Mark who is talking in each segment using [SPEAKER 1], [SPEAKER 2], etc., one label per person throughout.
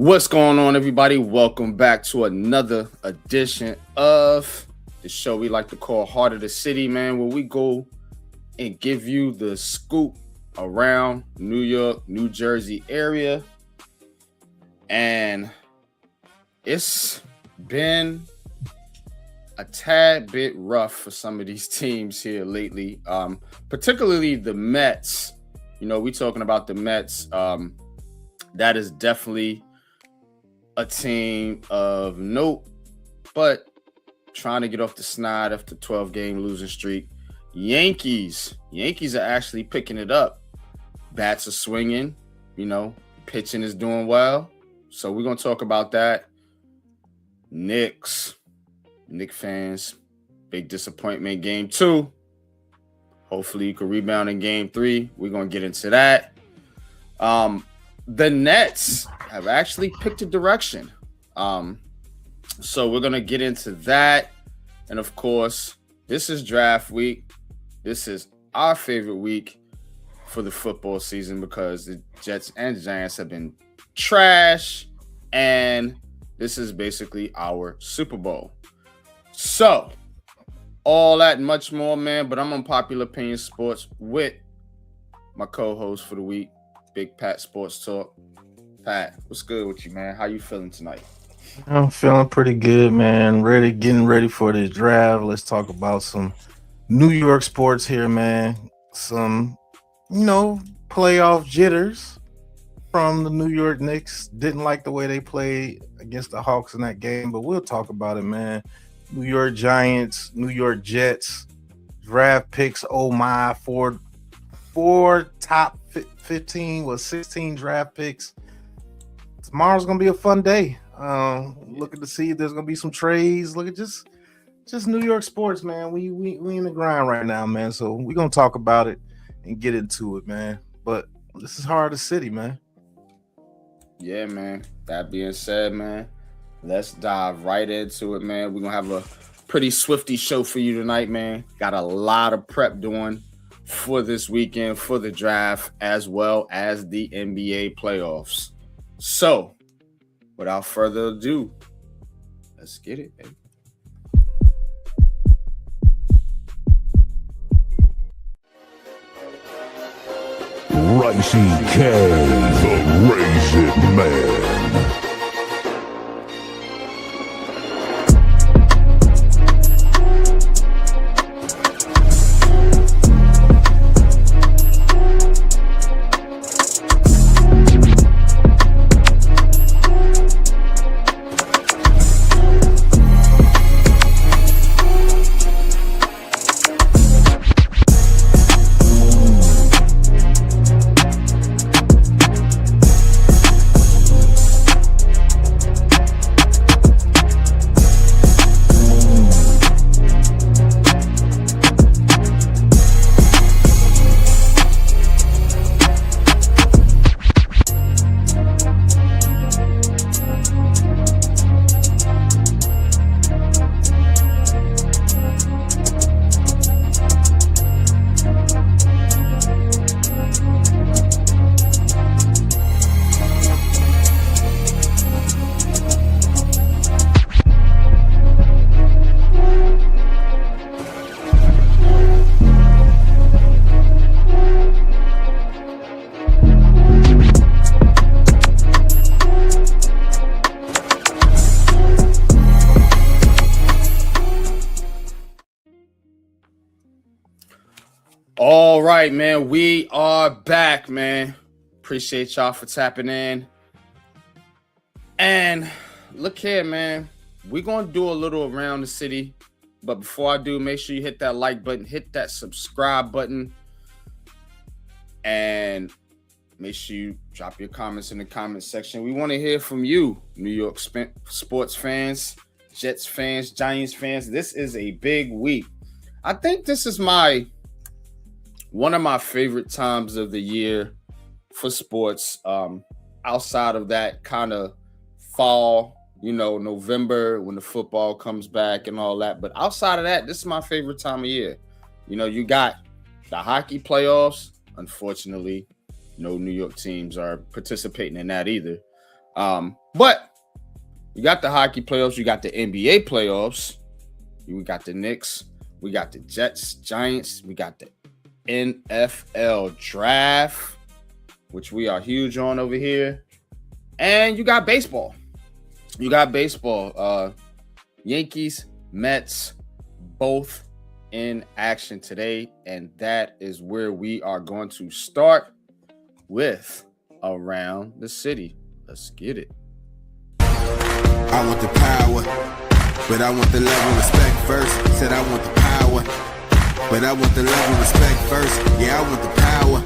[SPEAKER 1] What's going on, everybody? Welcome back to another edition of the show we like to call Heart of the City, man, where we go and give you the scoop around New York, New Jersey area. And it's been a tad bit rough for some of these teams here lately, particularly the Mets. You know, we talking about the Mets. That is definitely a team of note, but trying to get off the snide after 12-game losing streak. Yankees are actually picking it up. Bats are swinging, pitching is doing well. So we're going to talk about that. Knicks fans, big disappointment game 2. Hopefully you can rebound in game 3. We're going to get into that. The Nets have actually picked a direction. So we're going to get into that. And of course, this is draft week. This is our favorite week for the football season because the Jets and Giants have been trash. And this is basically our Super Bowl. So all that and much more, man. But I'm on Popular Opinion Sports with my co-host for the week, Big Pat Sports Talk. Pat, what's good with you, man? How you feeling tonight?
[SPEAKER 2] I'm feeling pretty good, man. Getting ready for this draft. Let's talk about some New York sports here, man. Some, playoff jitters from the New York Knicks. Didn't like the way they played against the Hawks in that game, but we'll talk about it, man. New York Giants, New York Jets, draft picks. Oh my, four top 15 was 16 draft picks. Tomorrow's gonna be a fun day. Looking to see if there's gonna be some trades. Look at just New York sports, man. We in the grind right now, man. So we're gonna talk about it and get into it, man. But this is Heart of the City, man.
[SPEAKER 1] Yeah, man. That being said, man, let's dive right into it, man. We're gonna have a pretty swifty show for you tonight, man. Got a lot of prep doing for this weekend, for the draft, as well as the NBA playoffs. So, without further ado, let's get it, baby.
[SPEAKER 3] Ricey K, the Raisin Man.
[SPEAKER 1] All right, man. We are back, man. Appreciate y'all for tapping in. And look here, man. We're going to do a little around the city. But before I do, make sure you hit that like button, hit that subscribe button, and make sure you drop your comments in the comment section. We want to hear from you, New York sports fans, Jets fans, Giants fans. This is a big week. I think this is one of my favorite times of the year for sports, outside of that kind of fall, November when the football comes back and all that. But outside of that, this is my favorite time of year. You got the hockey playoffs. Unfortunately, no New York teams are participating in that either. But you got the hockey playoffs, you got the NBA playoffs, we got the Knicks, we got the Jets, Giants, we got the NFL draft, which we are huge on over here, and you got baseball. Yankees, Mets, both in action today, and that is where we are going to start with Around the City. Let's get it.
[SPEAKER 4] I want the power, but I want the love and respect first. Said I want the power, but I want the love and respect first. Yeah, I want the power,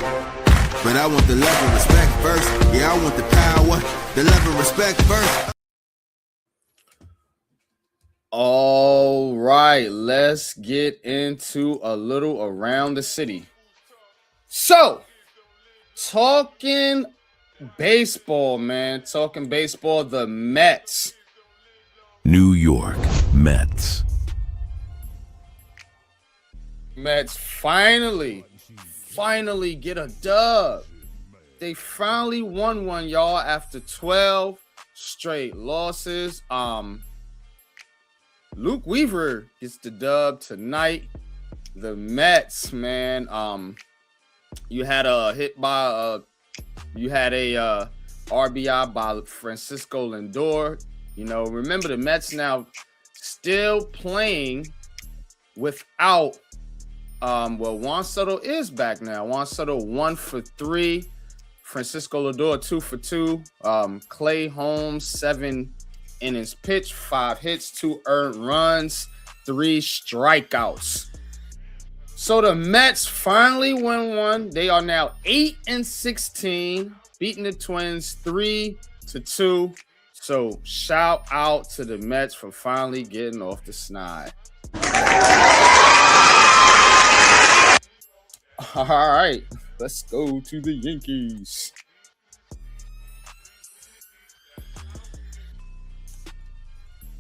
[SPEAKER 4] but I want the love and respect first. Yeah, I want the power, the love and respect first.
[SPEAKER 1] All right, let's get into a little Around the City. So, talking baseball, man. Talking baseball, the Mets.
[SPEAKER 3] New York Mets.
[SPEAKER 1] Mets finally get a dub. They finally won one, y'all, after 12 straight losses. Luke Weaver gets the dub tonight. The Mets, man. You had a hit by RBI by Francisco Lindor. You know, remember the Mets now still playing without Juan Soto is back now. Juan Soto 1 for 3. Francisco Lindor 2 for 2. Clay Holmes 7 innings pitched, 5 hits, 2 earned runs, 3 strikeouts. So the Mets finally win one. They are now 8-16, beating the Twins 3-2. So shout out to the Mets for finally getting off the snide. All right, let's go to the Yankees.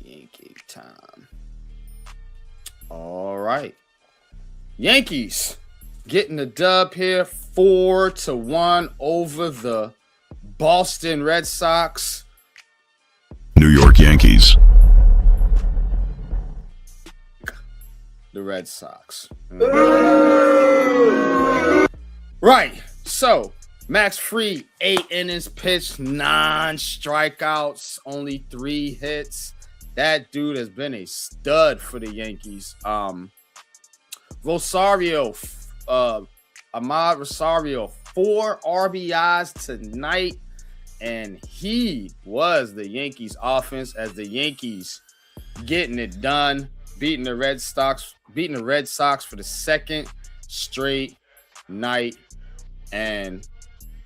[SPEAKER 1] Yankee time. All right. Yankees getting the dub here, 4-1 over the Boston Red Sox.
[SPEAKER 3] New York Yankees.
[SPEAKER 1] The Red Sox. Right. So, Max Fried, 8 innings pitched, 9 strikeouts, only 3 hits. That dude has been a stud for the Yankees. Ahmad Rosario, 4 RBIs tonight, and he was the Yankees offense as the Yankees getting it done, beating the Red Sox for the second straight night, and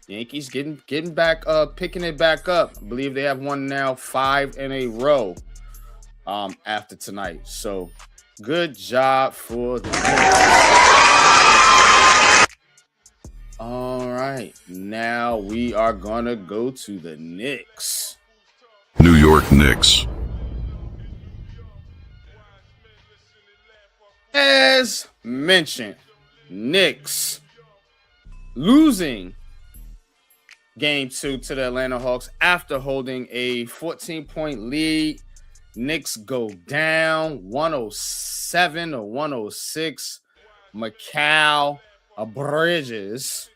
[SPEAKER 1] Yankees getting back picking it back up. I believe they have won now 5 in a row after tonight. So good job for the Yankees. All right, now we are gonna go to the Knicks.
[SPEAKER 3] New York Knicks.
[SPEAKER 1] As mentioned, Knicks losing Game 2 to the Atlanta Hawks after holding a 14-point lead. Knicks go down 107-106. Mikal Bridges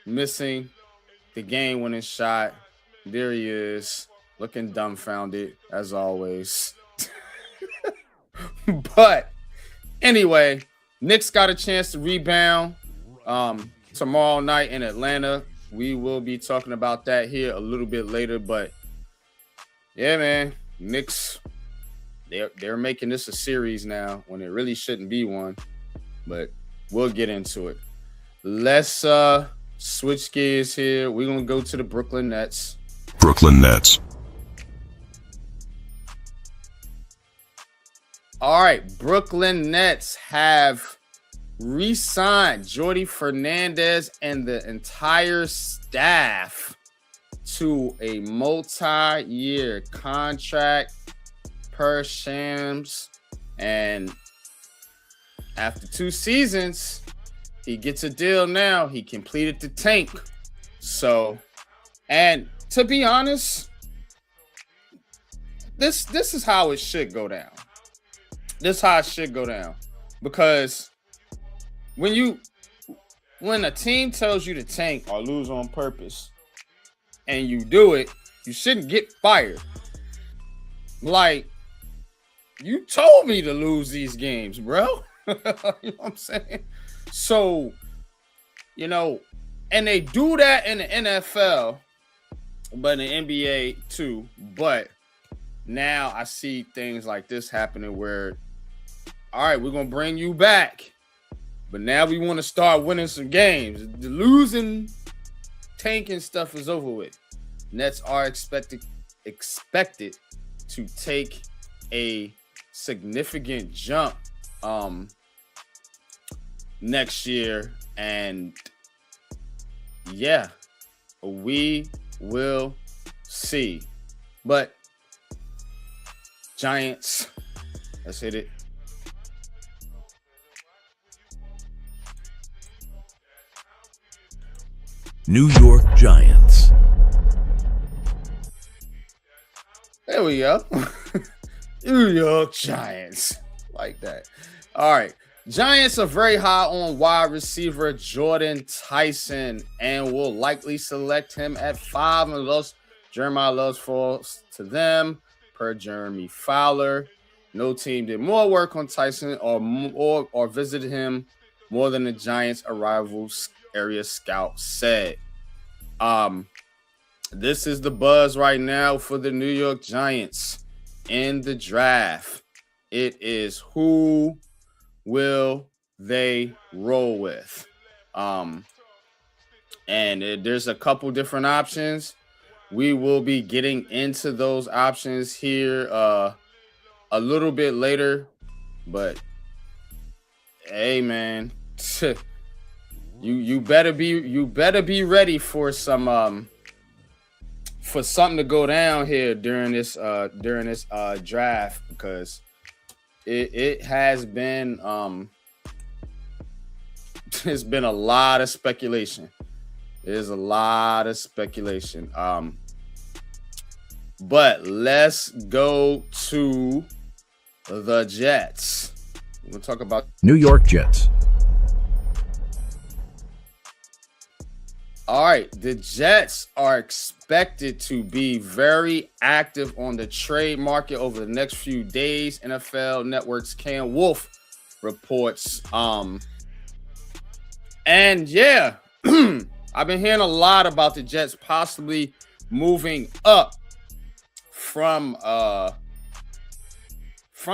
[SPEAKER 1] missing the game-winning shot. There he is, looking dumbfounded as always. But anyway, Knicks got a chance to rebound tomorrow night in Atlanta. We will be talking about that here a little bit later. But yeah, man, Knicks, they're making this a series now when it really shouldn't be one. But we'll get into it. Let's switch gears here. We're going to go to the Brooklyn Nets.
[SPEAKER 3] Brooklyn Nets.
[SPEAKER 1] All right, Brooklyn Nets have re-signed Jordi Fernandez and the entire staff to a multi-year contract per Shams. And after 2 seasons, he gets a deal now. He completed the tank. So, and to be honest, this is how it should go down. This is how it should go down. Because when a team tells you to tank or lose on purpose and you do it, you shouldn't get fired. Like, you told me to lose these games, bro. You know what I'm saying? So, and they do that in the NFL, but in the NBA too. But now I see things like this happening where, all right, we're going to bring you back. But now we want to start winning some games. The losing, tanking stuff is over with. Nets are expected to take a significant jump next year. And yeah, we will see. But Giants, let's hit it.
[SPEAKER 3] New York Giants.
[SPEAKER 1] There we go. New York Giants. Like that. All right. Giants are very high on wide receiver Jordan Tyson and will likely select him at 5 unless Jeremiah Love falls to them, per Jeremy Fowler. No team did more work on Tyson or visited him more than the Giants' arrival area scout said. This is the buzz right now for the New York Giants in the draft. It is who will they roll with? And there's a couple different options. We will be getting into those options here a little bit later, but hey, man, you better be ready for some for something to go down here during this draft, because it has been there's been a lot of speculation. There's a lot of speculation. But let's go to the Jets. We're gonna talk about
[SPEAKER 3] New York Jets.
[SPEAKER 1] All right, the Jets are expected to be very active on the trade market over the next few days. NFL Network's Cam Wolf reports. And yeah, I've been hearing a lot about the Jets possibly moving up from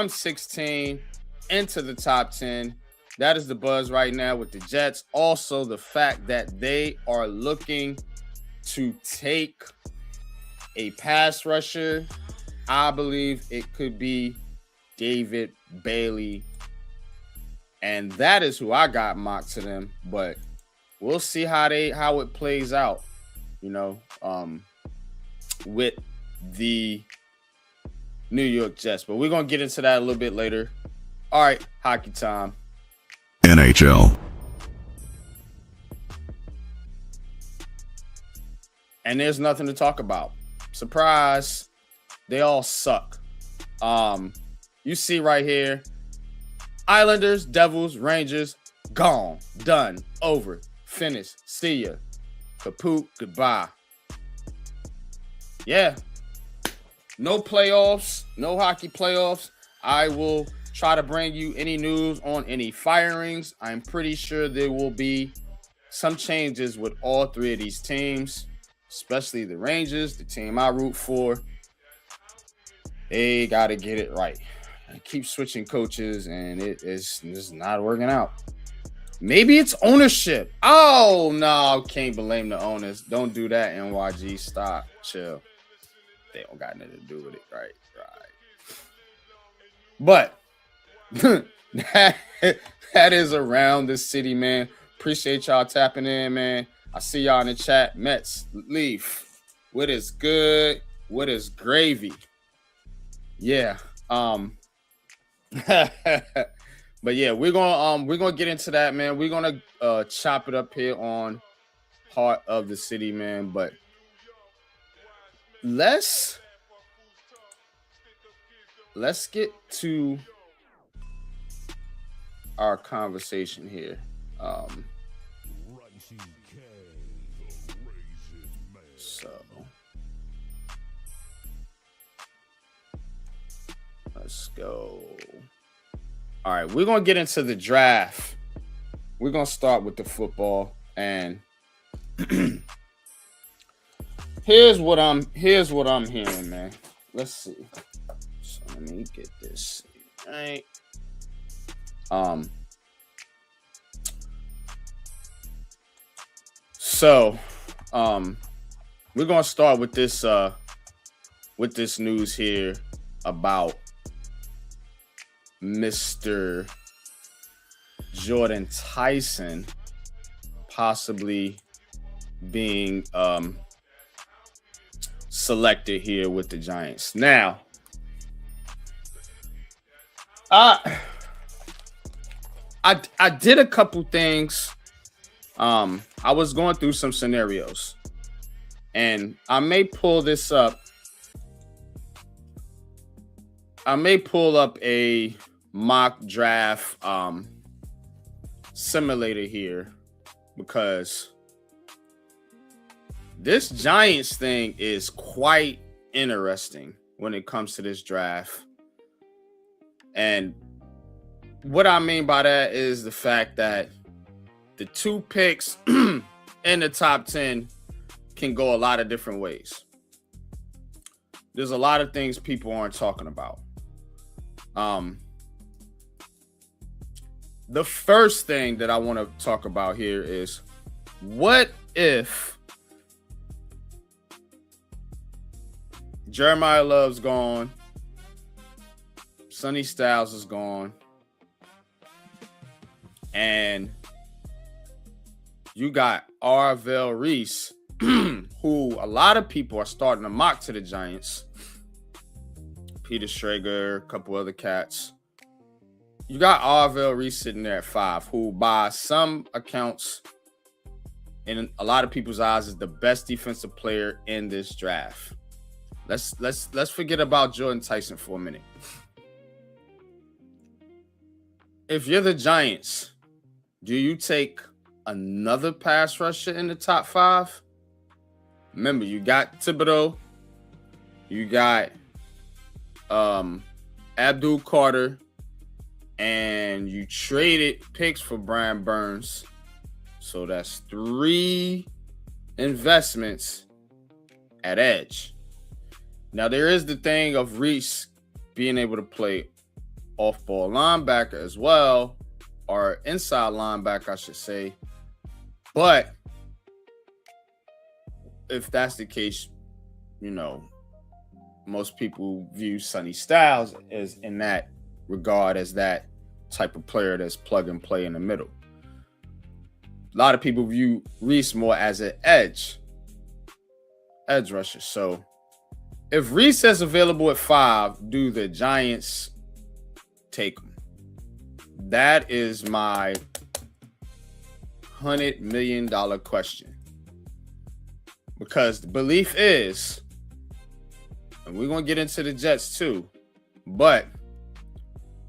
[SPEAKER 1] 16 into the top 10. That is the buzz right now with the Jets. Also, the fact that they are looking to take a pass rusher. I believe it could be David Bailey. And that is who I got mocked to them. But we'll see how it plays out, with the New York Jets. But we're going to get into that a little bit later. All right, hockey time.
[SPEAKER 3] NHL.
[SPEAKER 1] And there's nothing to talk about. Surprise. They all suck. You see right here, Islanders, Devils, Rangers, gone, done, over, finished, see ya, kaput, goodbye. Yeah. No playoffs, no hockey playoffs. I will try to bring you any news on any firings. I'm pretty sure there will be some changes with all three of these teams, especially the Rangers, the team I root for. They got to get it right. I keep switching coaches, and it is just not working out. Maybe it's ownership. Oh, no, can't blame the owners. Don't do that, NYG. Stop. Chill. They don't got nothing to do with it. Right. But that is around the city, man. Appreciate y'all tapping in, man. I see y'all in the chat. Mets, Leaf. What is good? What is gravy? Yeah. But yeah, we're gonna get into that, man. We're gonna chop it up here on Heart of the City, man. But let's let's get to our conversation here. So let's go. All right, we're gonna get into the draft. We're gonna start with the football, and here's what I'm hearing, man. Let's see. So let me get this right. So we're gonna start with this news here about Mr. Jordan Tyson possibly being selected here with the Giants. Now, I did a couple things. I was going through some scenarios, and I may pull this up. I may pull up a mock draft simulator here, because this Giants thing is quite interesting when it comes to this draft. And what I mean by that is the fact that the 2 picks in the top 10 can go a lot of different ways. There's a lot of things people aren't talking about. The first thing that I want to talk about here is, what if Jeremiah Love's gone, Sonny Styles is gone, and you got Arvell Reese, who a lot of people are starting to mock to the Giants. Peter Schrager, a couple other cats. You got Arvell Reese sitting there at 5, who by some accounts, in a lot of people's eyes, is the best defensive player in this draft. Let's forget about Jordan Tyson for a minute. If you're the Giants, do you take another pass rusher in the top 5? Remember, you got Thibodeau, you got Abdul Carter, and you traded picks for Brian Burns. So that's 3 investments at edge. Now, there is the thing of Reese being able to play off-ball linebacker as well, or inside linebacker, I should say. But if that's the case, you know, most people view Sonny Styles as, in that regard, as that type of player that's plug and play in the middle. A lot of people view Reese more as an edge rusher. So if Reese is available at 5, do the Giants take him? That is my $100 million question. Because the belief is, and we're going to get into the Jets too, but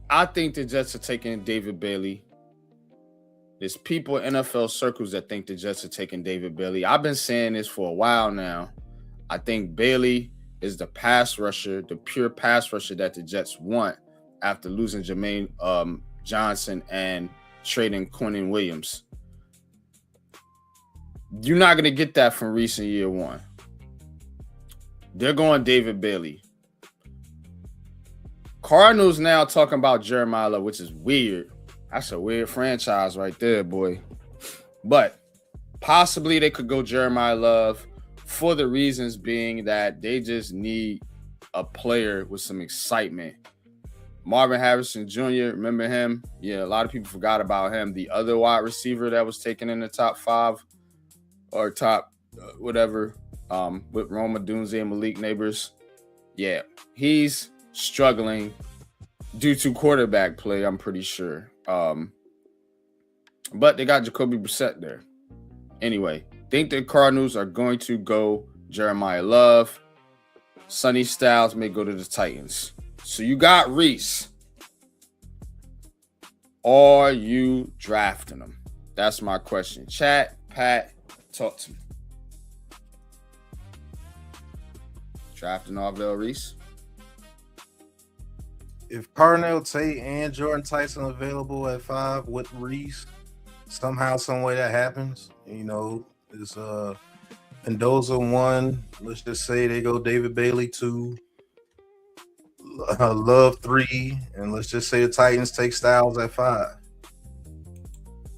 [SPEAKER 1] I think the Jets are taking David Bailey. There's people in NFL circles that think the Jets are taking David Bailey. I've been saying this for a while now. I think Bailey is the pass rusher, the pure pass rusher that the Jets want after losing Jermaine Johnson and trading Quinnen Williams. You're not going to get that from Reese in year 1. They're going David Bailey. Cardinals now talking about Jeremiah Love, which is weird. That's a weird franchise right there, boy. But possibly they could go Jeremiah Love for the reasons being that they just need a player with some excitement. Marvin Harrison Jr., remember him? Yeah, a lot of people forgot about him. The other wide receiver that was taken in the top 5 or top whatever with Roma Dunze and Malik Neighbors. Yeah, he's struggling due to quarterback play, I'm pretty sure. But they got Jacoby Brissett there. Anyway, think the Cardinals are going to go Jeremiah Love. Sonny Styles may go to the Titans. So you got Reese. Are you drafting him? That's my question. Chat, Pat, talk to me. Drafting Arvell Reese?
[SPEAKER 2] If Carnell Tate and Jordan Tyson available at 5 with Reese, somehow, some way that happens, is Mendoza 1. Let's just say they go David Bailey 2, Love 3, and let's just say the Titans take Styles at 5.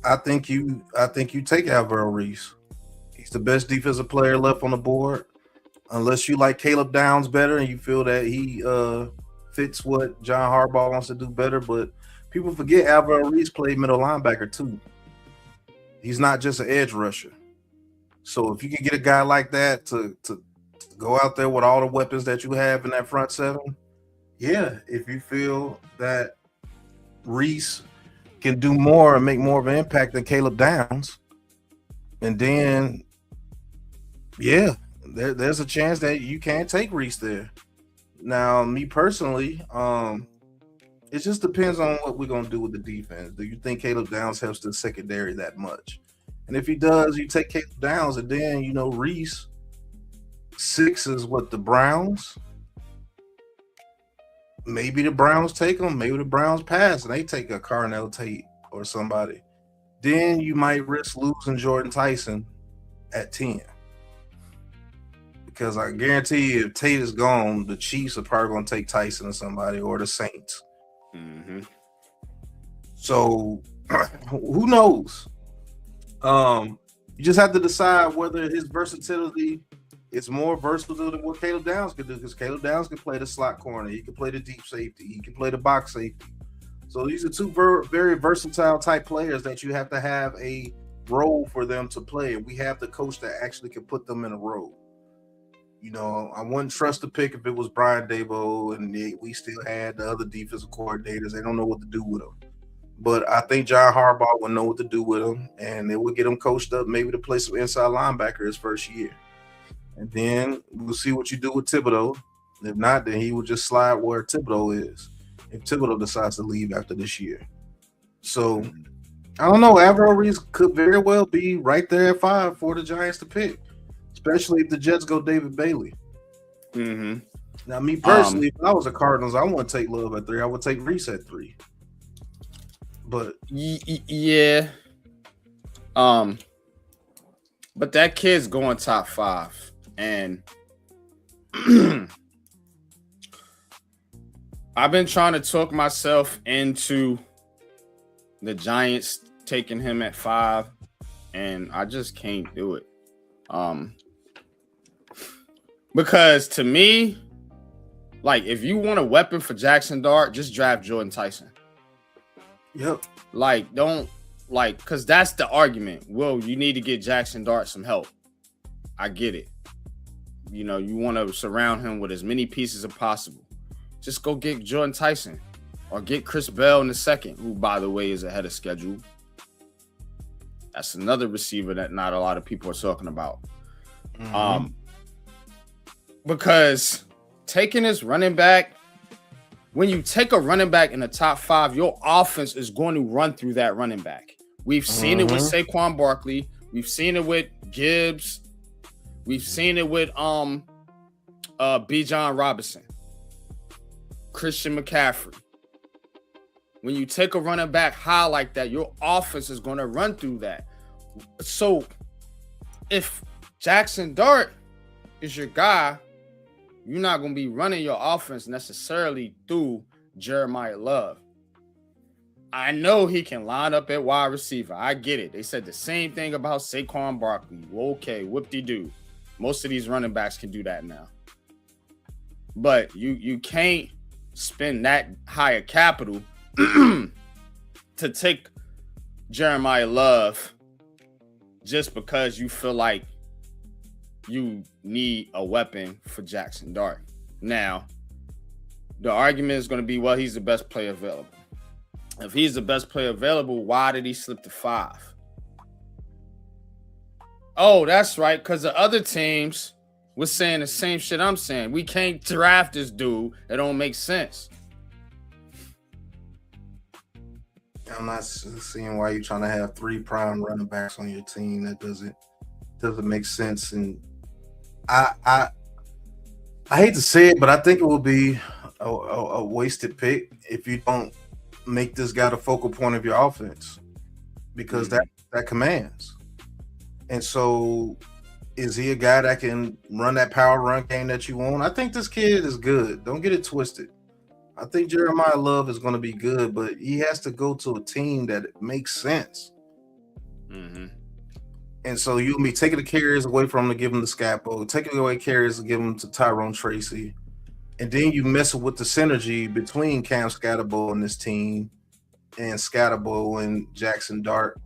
[SPEAKER 2] I think you take Alvaro Reese. He's the best defensive player left on the board. Unless you like Caleb Downs better and you feel that he fits what John Harbaugh wants to do better, but people forget Alvaro Reese played middle linebacker too. He's not just an edge rusher. So if you can get a guy like that to go out there with all the weapons that you have in that front seven, yeah, if you feel that Reese can do more and make more of an impact than Caleb Downs, and then, yeah, there's a chance that you can't take Reese there. Now, me personally, it just depends on what we're going to do with the defense. Do you think Caleb Downs helps the secondary that much? And if he does, you take Caleb Downs, and then, Reese. 6 is what, the Browns? Maybe the Browns take him. Maybe the Browns pass, and they take a Carnell Tate or somebody. Then you might risk losing Jordan Tyson at 10. Because I guarantee you, if Tate is gone, the Chiefs are probably going to take Tyson or somebody, or the Saints.
[SPEAKER 1] Mm-hmm.
[SPEAKER 2] So, who knows? You just have to decide whether his versatility is more versatile than what Caleb Downs can do, because Caleb Downs can play the slot corner. He can play the deep safety. He can play the box safety. So these are two very versatile type players that you have to have a role for them to play. We have the coach that actually can put them in a role. I wouldn't trust the pick if it was Brian Daboll and we still had the other defensive coordinators. They don't know what to do with them. But I think John Harbaugh will know what to do with him, and they will get him coached up maybe to play some inside linebacker his first year. And then we'll see what you do with Thibodeau. If not, then he will just slide where Thibodeau is if Thibodeau decides to leave after this year. So, I don't know. Alvaro Reese could very well be right there at 5 for the Giants to pick, especially if the Jets go David Bailey.
[SPEAKER 1] Mm-hmm.
[SPEAKER 2] Now, me personally, if I was a Cardinals, I wouldn't take Love at 3. I would take Reese at 3. But
[SPEAKER 1] yeah. But that kid's going top 5. And I've been trying to talk myself into the Giants taking him at 5, and I just can't do it. Because to me, like, if you want a weapon for Jackson Dart, just draft Jordan Tyson.
[SPEAKER 2] Yep.
[SPEAKER 1] Like, because that's the argument. Well, you need to get Jackson Dart some help. I get it. You want to surround him with as many pieces as possible. Just go get Jordan Tyson or get Chris Bell in the second, who, by the way, is ahead of schedule. That's another receiver that not a lot of people are talking about. Mm-hmm. Because taking this running back, when you take a running back in the top 5, your offense is going to run through that running back. We've seen it with Saquon Barkley. We've seen it with Gibbs. We've seen it with Bijan Robinson, Christian McCaffrey. When you take a running back high like that, your offense is going to run through that. So if Jackson Dart is your guy, you're not going to be running your offense necessarily through Jeremiah Love. I know he can line up at wide receiver. I get it. They said the same thing about Saquon Barkley. Okay, whoop-de-doo. Most of these running backs can do that now. But you can't spend that higher capital to take Jeremiah Love just because you feel like you need a weapon for Jackson Dart. Now, the argument is going to be, well, he's the best player available. If he's the best player available, why did he slip to 5? Oh, that's right, because the other teams were saying the same shit I'm saying. We can't draft this dude. It don't make sense.
[SPEAKER 2] I'm not seeing why you're trying to have 3 prime running backs on your team. That doesn't make sense. And I hate to say it, but I think it will be a wasted pick if you don't make this guy the focal point of your offense, because that commands. And so, is he a guy that can run that power run game that you want? I think this kid is good. Don't get it twisted. I think Jeremiah Love is going to be good, but he has to go to a team that makes sense.
[SPEAKER 1] Mm-hmm.
[SPEAKER 2] And so you'll be taking the carries away from him to give him the Scapo, taking away carries to give him to Tyrone Tracy. And then you mess with the synergy between Cam Scatterbo and this team, and Scatterbo and Jackson Dart.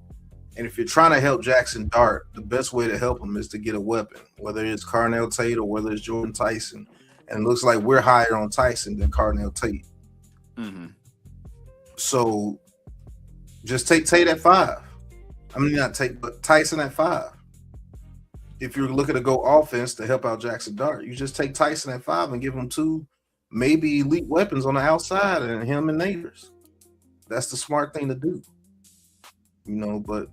[SPEAKER 2] And if you're trying to help Jackson Dart, the best way to help him is to get a weapon, whether it's Carnell Tate or whether it's Jordan Tyson. And it looks like we're higher on Tyson than Carnell Tate.
[SPEAKER 1] Mm-hmm.
[SPEAKER 2] So just take Tate at 5. I mean, not Tate, but Tyson at 5. If you're looking to go offense to help out Jackson Dart, you just take Tyson at 5 and give him 2 maybe elite weapons on the outside and him and Neighbors. That's the smart thing to do. But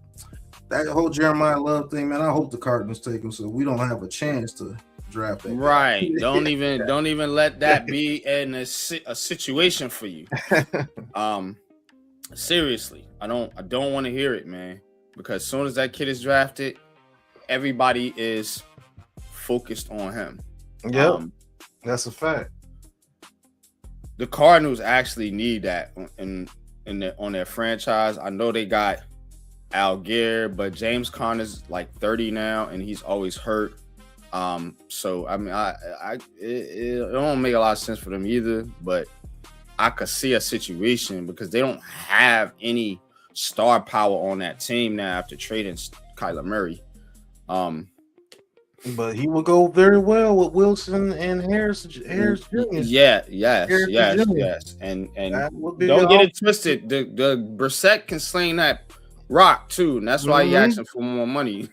[SPEAKER 2] that whole Jeremiah Love thing, man, I hope the Cardinals take him so we don't have a chance to draft that guy.
[SPEAKER 1] Right. don't even let that be in a situation for you. Seriously, I don't want to hear it, man, because as soon as that kid is drafted, everybody is focused on him.
[SPEAKER 2] Yep. That's a fact.
[SPEAKER 1] The Cardinals actually need that on their franchise. I know they got Algier, but James Conner's like 30 now, and he's always hurt. So I mean, it don't make a lot of sense for them either. But I could see a situation because they don't have any star power on that team now after trading Kyler Murray.
[SPEAKER 2] But he will go very well with Wilson and Harris Jr.
[SPEAKER 1] Yes. And don't get it twisted. The Brissett can sling that rock too, and that's why he asking for more money.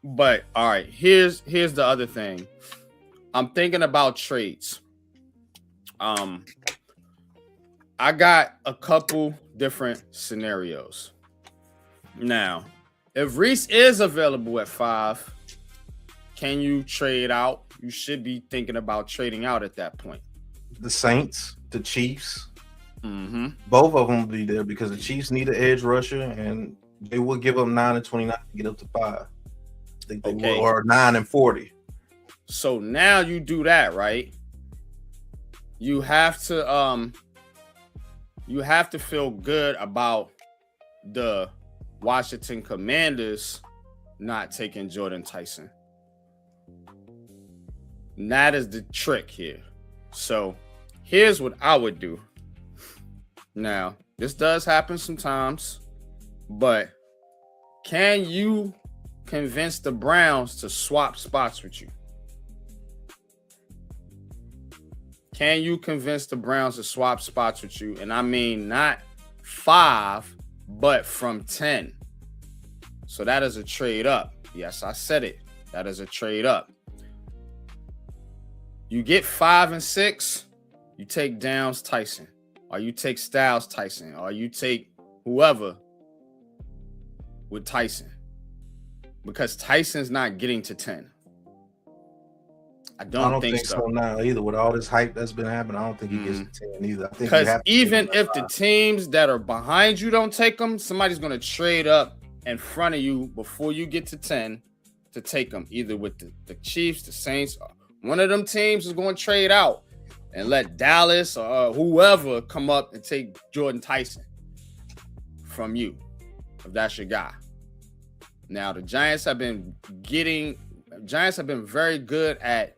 [SPEAKER 1] But all right, here's the other thing. I'm thinking about trades. I got a couple different scenarios. Now, if Reese is available at 5, can you trade out? You should be thinking about trading out at that point.
[SPEAKER 2] The Saints, the Chiefs,
[SPEAKER 1] both
[SPEAKER 2] of them will be there because the Chiefs need an edge rusher, and they will give up 9 and 29 to get up to 5. I think they will, or 9 and 40.
[SPEAKER 1] So now you do that, right? You have to feel good about the Washington Commanders not taking Jordan Tyson. And that is the trick here. So here's what I would do. Now, this does happen sometimes, but can you convince the Browns to swap spots with you? Can you convince the Browns to swap spots with you? And I mean not 5, but from 10. So that is a trade up. Yes, I said it. That is a trade up. You get 5 and 6, you take Downs Tyson, or you take Styles Tyson, or you take whoever with Tyson. Because Tyson's not getting to 10. I don't think so
[SPEAKER 2] now either. With all this hype that's been happening, I don't think he gets to 10 either.
[SPEAKER 1] Because even if the teams that are behind you don't take them, somebody's going to trade up in front of you before you get to 10 to take them, either with the Chiefs, the Saints. One of them teams is going to trade out and let Dallas or whoever come up and take Jordan Tyson from you, if that's your guy. Now, the Giants have been very good at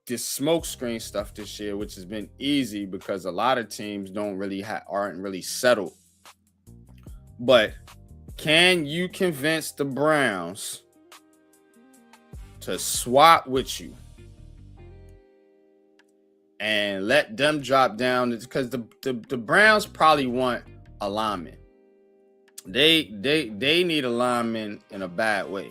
[SPEAKER 1] this smokescreen stuff this year, which has been easy because a lot of teams aren't really settled. But can you convince the Browns to swap with you and let them drop down? Because the Browns probably want a lineman. They need a lineman in a bad way.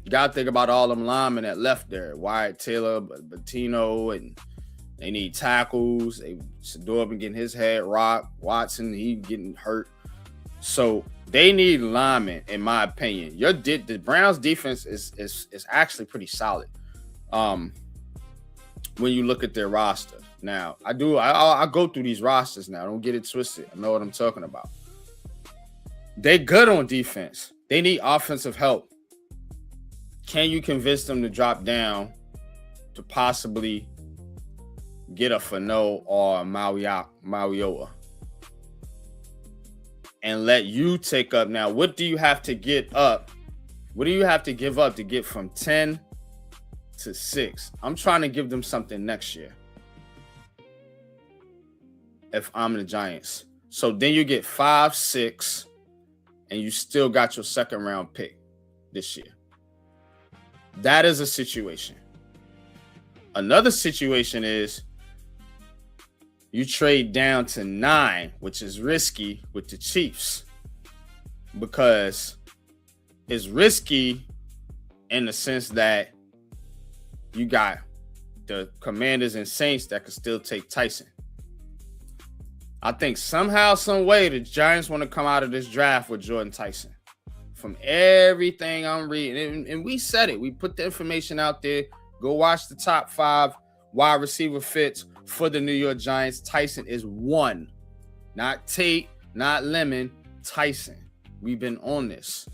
[SPEAKER 1] You gotta think about all them linemen that left there. Wyatt Taylor, Bettino, and they need tackles. Shador been getting his head rocked. Watson, he getting hurt. So they need linemen, in my opinion. The Browns defense is actually pretty solid. When you look at their roster. Now, I go through these rosters now. Don't get it twisted. I know what I'm talking about. They're good on defense. They need offensive help. Can you convince them to drop down to possibly get a Fano or a Mauioa? And let you take up now. What do you have to get up? What do you have to give up to get from 10 to 6? I'm trying to give them something next year. If I'm the Giants. So then you get 5, 6, and you still got your second round pick this year. That is a situation. Another situation is you trade down to 9, which is risky with the Chiefs, because it's risky in the sense that you got the Commanders and Saints that could still take Tyson. I think somehow, some way, the Giants want to come out of this draft with Jordan Tyson. From everything I'm reading, and we said it. We put the information out there. Go watch the top 5 wide receiver fits for the New York Giants. Tyson is 1. Not Tate, not Lemon, Tyson. We've been on this.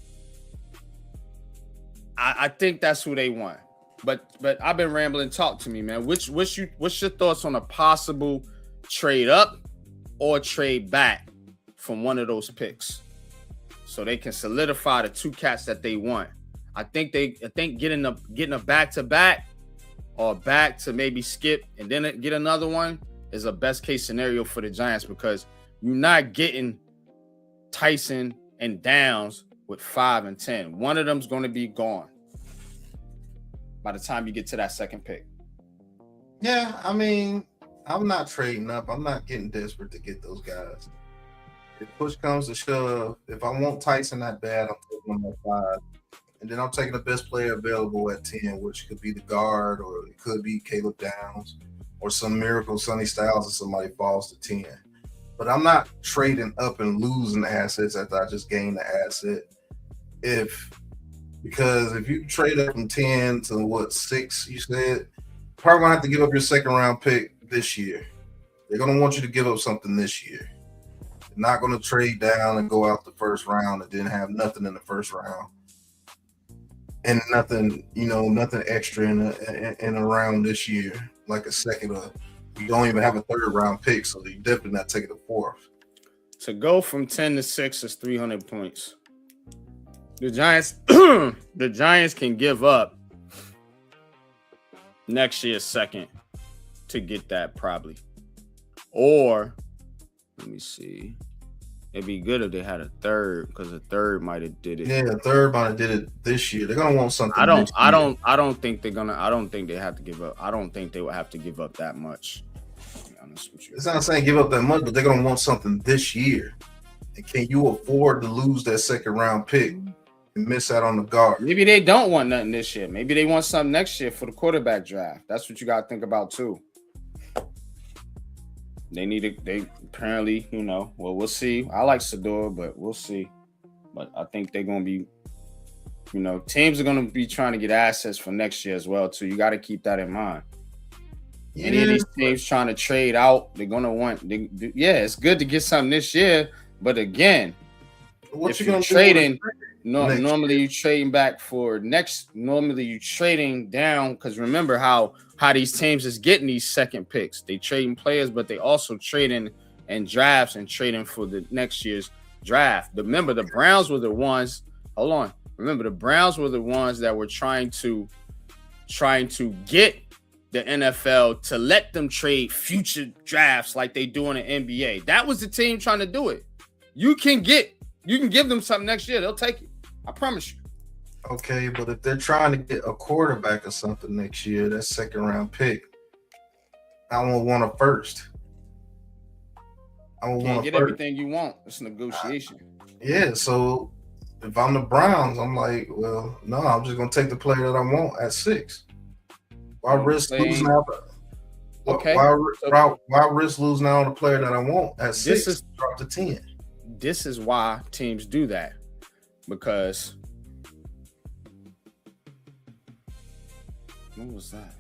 [SPEAKER 1] I think that's who they want. But I've been rambling. Talk to me, man. What's your thoughts on a possible trade up or trade back from one of those picks, so they can solidify the 2 cats that they want? I think getting a back-to-back or back to maybe skip and then get another one is a best case scenario for the Giants, because you're not getting Tyson and Downs with 5 and 10. One of them's going to be gone by the time you get to that second pick.
[SPEAKER 2] Yeah, I mean, I'm not trading up. I'm not getting desperate to get those guys. If push comes to shove, if I want Tyson that bad, I'm taking him at 5. And then I'm taking the best player available at 10, which could be the guard, or it could be Caleb Downs, or some miracle Sonny Styles if somebody falls to 10. But I'm not trading up and losing assets after I just gained the asset. Because if you trade up from 10 to 6, you said, probably gonna have to give up your second round pick this year. They're gonna want you to give up something this year. They're not gonna trade down and go out the first round and then have nothing in the first round. And nothing extra in a round this year, like a second. You don't even have a third round pick, so you're definitely not taking a 4th.
[SPEAKER 1] To go from 10 to 6 is 300 points. The Giants can give up next year's second to get that, probably. Or let me see. It'd be good if they had a third, because the third might have did it.
[SPEAKER 2] Yeah, the third might have did it this year. They're gonna want something.
[SPEAKER 1] I don't think they have to give up. I don't think they would have to give up that much. To be honest with you.
[SPEAKER 2] It's not saying give up that much, but they're gonna want something this year. And can you afford to lose that second round pick and miss out on the guard?
[SPEAKER 1] Maybe they don't want nothing this year. Maybe they want something next year for the quarterback draft. That's what you gotta think about too. They apparently, well, we'll see. I like Shador, but we'll see. But I think they're going to be, teams are going to be trying to get assets for next year as well, too. You got to keep that in mind. Yeah. Any of these teams trying to trade out, they're going to want, it's good to get something this year. But again, if you're trading, normally you trading back for next, normally you trading down, because remember how these teams is getting these second picks. They trading players, but they also trading and drafts and trading for the next year's draft. Remember, the Browns were the ones. Hold on. Remember, the Browns were the ones that were trying to get the NFL to let them trade future drafts like they do in the NBA. That was the team trying to do it. You can give them something next year. They'll take it. I promise you.
[SPEAKER 2] Okay, but if they're trying to get a quarterback or something next year, that second round pick, I won't want a first.
[SPEAKER 1] I won't want to get everything you want. It's a negotiation.
[SPEAKER 2] So if I'm the Browns, I'm like, well, no, I'm just gonna take the player that I want at 6. Why risk losing out?
[SPEAKER 1] Okay.
[SPEAKER 2] Why risk losing out on the player that I want at 6?
[SPEAKER 1] This is
[SPEAKER 2] drop to 10.
[SPEAKER 1] This is why teams do that, because what was that?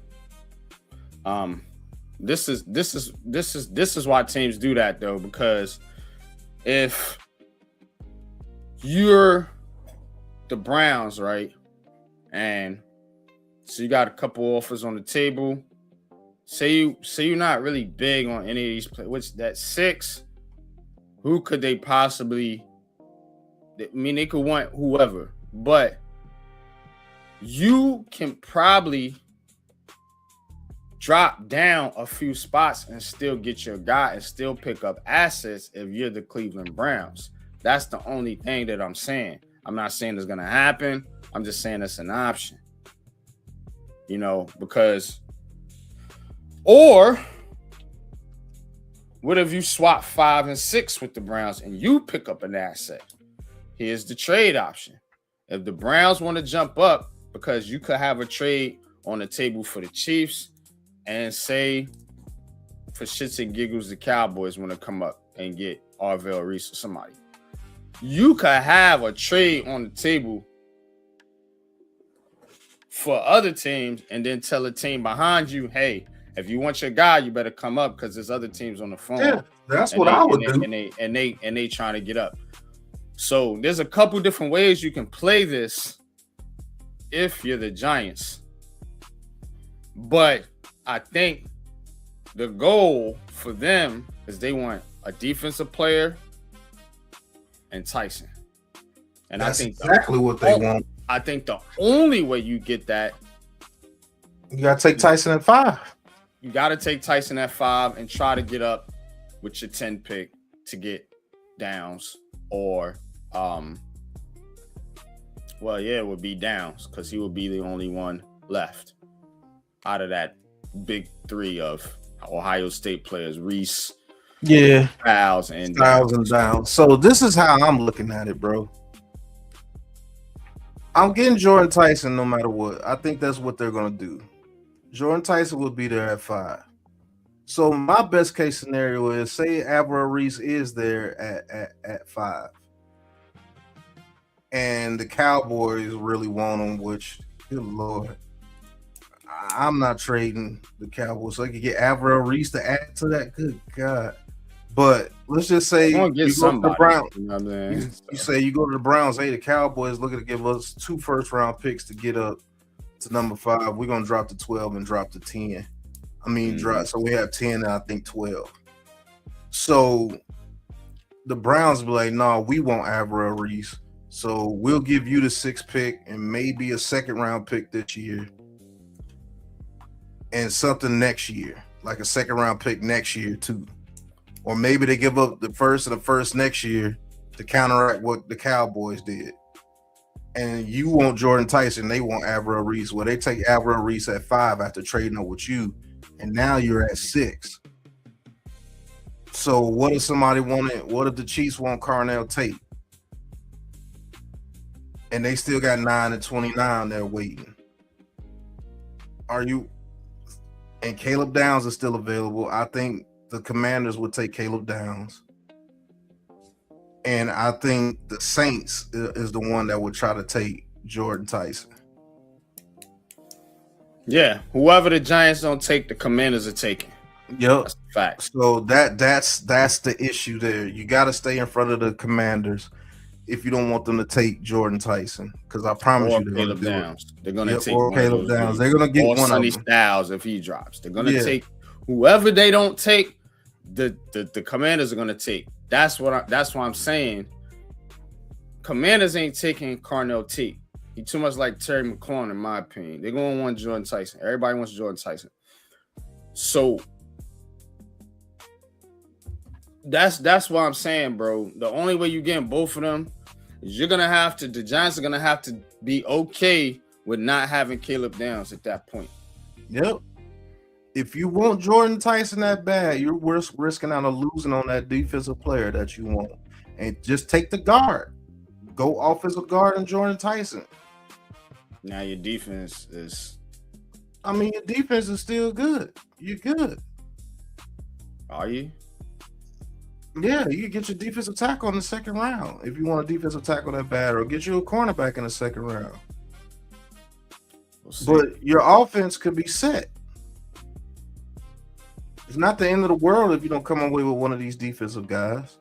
[SPEAKER 1] This is why teams do that though, because if you're the Browns, right, and so you got a couple offers on the table. Say you're not really big on any of these players. Which that 6, who could they possibly? I mean, they could want whoever, but you can probably drop down a few spots and still get your guy and still pick up assets if you're the Cleveland Browns. That's the only thing that I'm saying. I'm not saying it's going to happen. I'm just saying it's an option. You know, because, or what if you swap 5 and 6 with the Browns and you pick up an asset? Here's the trade option. If the Browns want to jump up, because you could have a trade on the table for the Chiefs, and say for shits and giggles, the Cowboys want to come up and get Arvell Reese or somebody. You could have a trade on the table for other teams and then tell a team behind you, hey, if you want your guy, you better come up because there's other teams on the phone.
[SPEAKER 2] Yeah, that's what I would do.
[SPEAKER 1] And they trying to get up. So there's a couple different ways you can play this if you're the Giants. But I think the goal for them is they want a defensive player and Tyson. And
[SPEAKER 2] that's
[SPEAKER 1] I think
[SPEAKER 2] exactly what they want.
[SPEAKER 1] I think the only way you get that,
[SPEAKER 2] you got to take Tyson at 5.
[SPEAKER 1] You got to take Tyson at 5 and try to get up with your 10 pick to get Downs or, well, yeah, it would be Downs because he would be the only one left out of that big 3 of Ohio State players, Reese, Styles, and
[SPEAKER 2] Downs. So this is how I'm looking at it, bro. I'm getting Jordan Tyson no matter what. I think that's what they're going to do. Jordan Tyson will be there at 5. So my best case scenario is, say Arvell Reese is there at 5. And the Cowboys really want him, which, good Lord, I'm not trading the Cowboys. So I could get Arvell Reese to add to that. Good God. But let's just say you go to the Browns. You know what I mean? You say you go to the Browns. Hey, the Cowboys looking to give us 2 first-round picks to get up to number 5. We're gonna drop to 12 and drop to 10. I mean, drop. So we have 10 and I think 12. So the Browns be like, "No, we want Arvell Reese. So we'll give you the 6th pick and maybe a 2nd-round pick this year, and something next year, like a 2nd-round pick next year too." Or maybe they give up the first next year to counteract what the Cowboys did. And you want Jordan Tyson, they want Arvell Reese. Well, they take Arvell Reese at 5 after trading up with you, and now you're at 6. So what if somebody wanted? What if the Chiefs want Carnell Tate, and they still got 9 and 29 they're waiting? Are you? And Caleb Downs is still available. I think the Commanders would take Caleb Downs. And I think the Saints is the one that would try to take Jordan Tyson.
[SPEAKER 1] Yeah, whoever the Giants don't take, the Commanders are taking.
[SPEAKER 2] Yep.
[SPEAKER 1] That's a fact.
[SPEAKER 2] So that's the issue there. You got to stay in front of the Commanders if you don't want them to take Jordan Tyson, because I promise you they're going to do it.
[SPEAKER 1] They're going to take
[SPEAKER 2] or Caleb Downs. They're going to get one
[SPEAKER 1] Sonny
[SPEAKER 2] of them.
[SPEAKER 1] Styles if he drops. They're going to take whoever they don't take. The Commanders are going to take. That's why I'm saying Commanders ain't taking Carnell Tate. He too much like Terry McLaurin, in my opinion. They're going to want Jordan Tyson. Everybody wants Jordan Tyson. So that's why I'm saying, bro. The only way you getting both of them is the Giants are gonna have to be okay with not having Caleb Downs at that point.
[SPEAKER 2] Yep. If you want Jordan Tyson that bad, you're risking out of losing on that defensive player that you want. And just take the guard. go offensive guard and Jordan Tyson.
[SPEAKER 1] Now your defense is.
[SPEAKER 2] I mean, your defense is still good. You're good.
[SPEAKER 1] Are you?
[SPEAKER 2] Yeah, you can get your defensive tackle in the second round if you want a defensive tackle that bad, or get you a cornerback in the second round. But your offense could be set. It's not the end of the world if you don't come away with one of these defensive guys.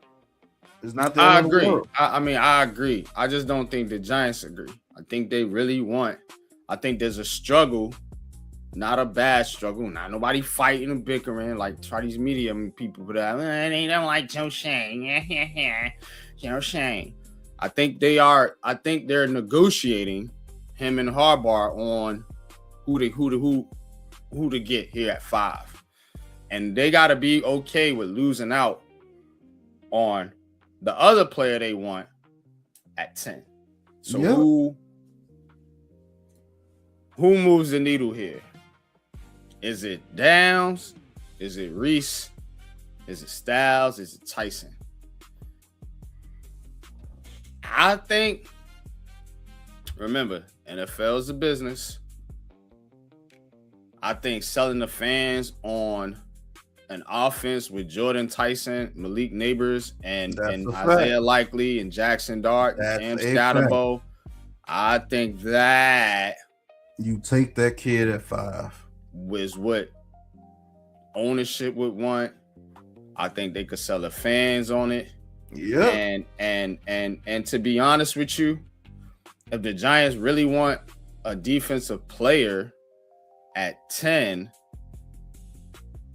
[SPEAKER 2] It's not the end of the world.
[SPEAKER 1] I mean, I agree. I just don't think the Giants agree. I think they really want. I think there's a struggle, not a bad struggle. Not nobody fighting and bickering like try these media people put out. They don't like Joe Shane. Joe Shane. I think they are. I think they're negotiating him and Harbaugh on who to get here at 5, and they got to be okay with losing out on the other player they want at 10. So who moves the needle here? Is it Downs? Is it Reese? Is it Styles? Is it Tyson? I think, remember, NFL is a business. I think selling the fans on an offense with Jordan Tyson, Malik Neighbors, and Isaiah Likely and Jackson Dart, and Cam Scatterbo, I think that
[SPEAKER 2] you take that kid at 5
[SPEAKER 1] was what ownership would want. I think they could sell the fans on it.
[SPEAKER 2] Yeah.
[SPEAKER 1] And to be honest with you, if the Giants really want a defensive player at 10,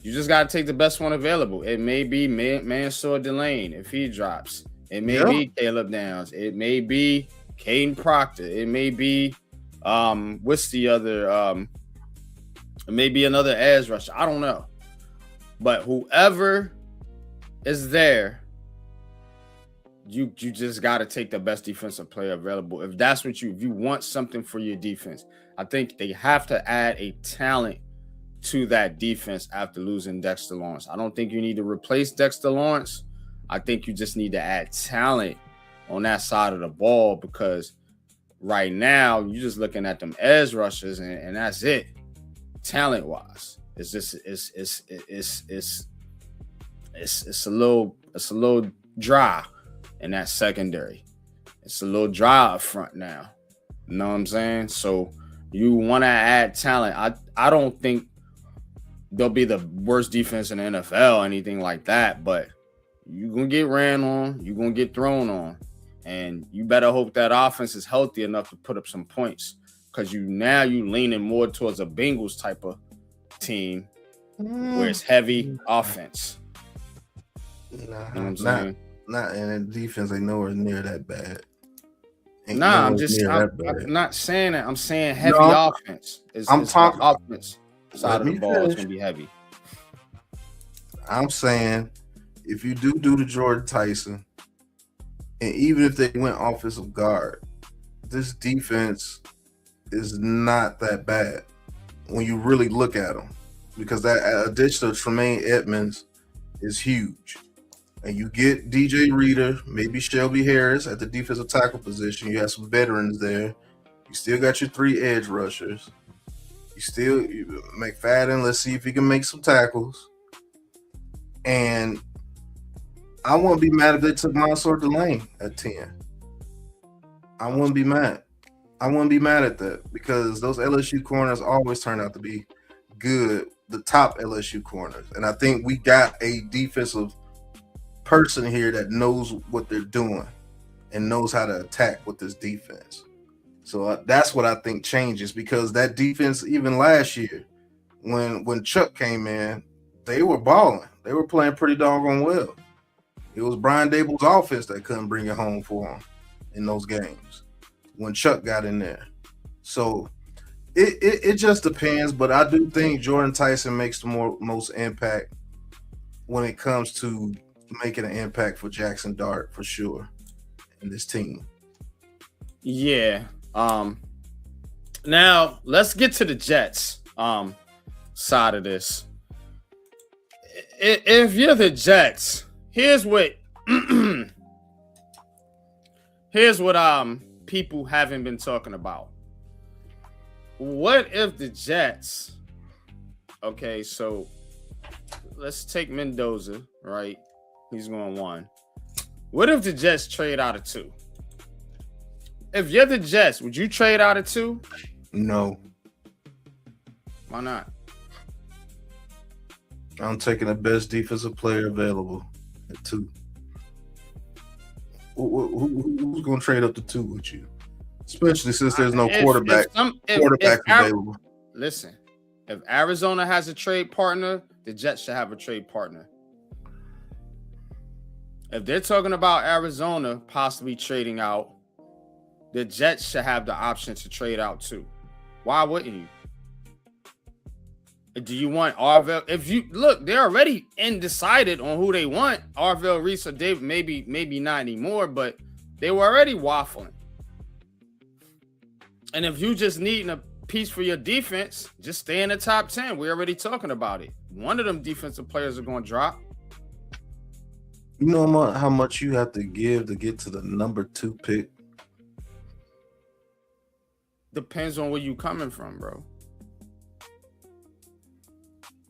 [SPEAKER 1] you just got to take the best one available. It may be Mansour Delane if he drops. It may be Caleb Downs. It may be Caden Proctor. It may be what's the other? It may be another edge rusher. I don't know. But whoever is there, you just got to take the best defensive player available. If that's what if you want something for your defense, I think they have to add a talent to that defense after losing Dexter Lawrence. I don't think you need to replace Dexter Lawrence. I think you just need to add talent on that side of the ball, because right now you're just looking at them edge rushers and that's it. Talent wise, it's just it's a little dry in that secondary. It's a little dry up front now. You know what I'm saying? So you want to add talent. I don't think they'll be the worst defense in the NFL or anything like that, but you're going to get ran on. You're going to get thrown on. And you better hope that offense is healthy enough to put up some points, because you leaning more towards a Bengals type of team where it's heavy offense.
[SPEAKER 2] You know what I'm saying? Not in the defense, ain't nowhere near that bad.
[SPEAKER 1] I'm not saying that. I'm saying heavy offense. I'm talking offense side of the ball is going to be heavy.
[SPEAKER 2] I'm saying if you do the Jordan Tyson, and even if they went offensive guard, this defense is not that bad when you really look at them, because that addition of Tremaine Edmonds is huge. And you get DJ Reader, maybe Shelby Harris at the defensive tackle position. You have some veterans there. You still got your 3 edge rushers. McFadden, let's see if he can make some tackles. And I wouldn't be mad if they took Mansour Delane at 10. I wouldn't be mad. I wouldn't be mad at that, because those LSU corners always turn out to be good, the top LSU corners. And I think we got a defensive person here that knows what they're doing and knows how to attack with this defense. So that's what I think changes, because that defense, even last year, when Chuck came in, they were balling. They were playing pretty doggone well. It was Brian Dable's offense that couldn't bring it home for him in those games when Chuck got in there. So it just depends, but I do think Jordan Tyson makes the most impact when it comes to making an impact for Jackson Dart, for sure, in this team.
[SPEAKER 1] Yeah. Now let's get to the Jets side of this. If you're the Jets, here's what here's what people haven't been talking about. What if the Jets? Okay, so let's take Mendoza, right? He's going 1. What if the Jets trade out of 2? If you're the Jets, would you trade out of 2?
[SPEAKER 2] No.
[SPEAKER 1] Why not?
[SPEAKER 2] I'm taking the best defensive player available at 2. Who's going to trade up to 2 with you? Especially since there's no quarterback available.
[SPEAKER 1] Listen, if Arizona has a trade partner, the Jets should have a trade partner. If they're talking about Arizona possibly trading out, the Jets should have the option to trade out too. Why wouldn't you? Do you want Arvell? If you look, they're already undecided on who they want. Arvell, Reese, or Dave, maybe not anymore, but they were already waffling. And if you just need a piece for your defense, just stay in the top 10. We're already talking about it. One of them defensive players are going to drop.
[SPEAKER 2] You know how much you have to give to get to the number 2 pick?
[SPEAKER 1] Depends on where you coming from, bro.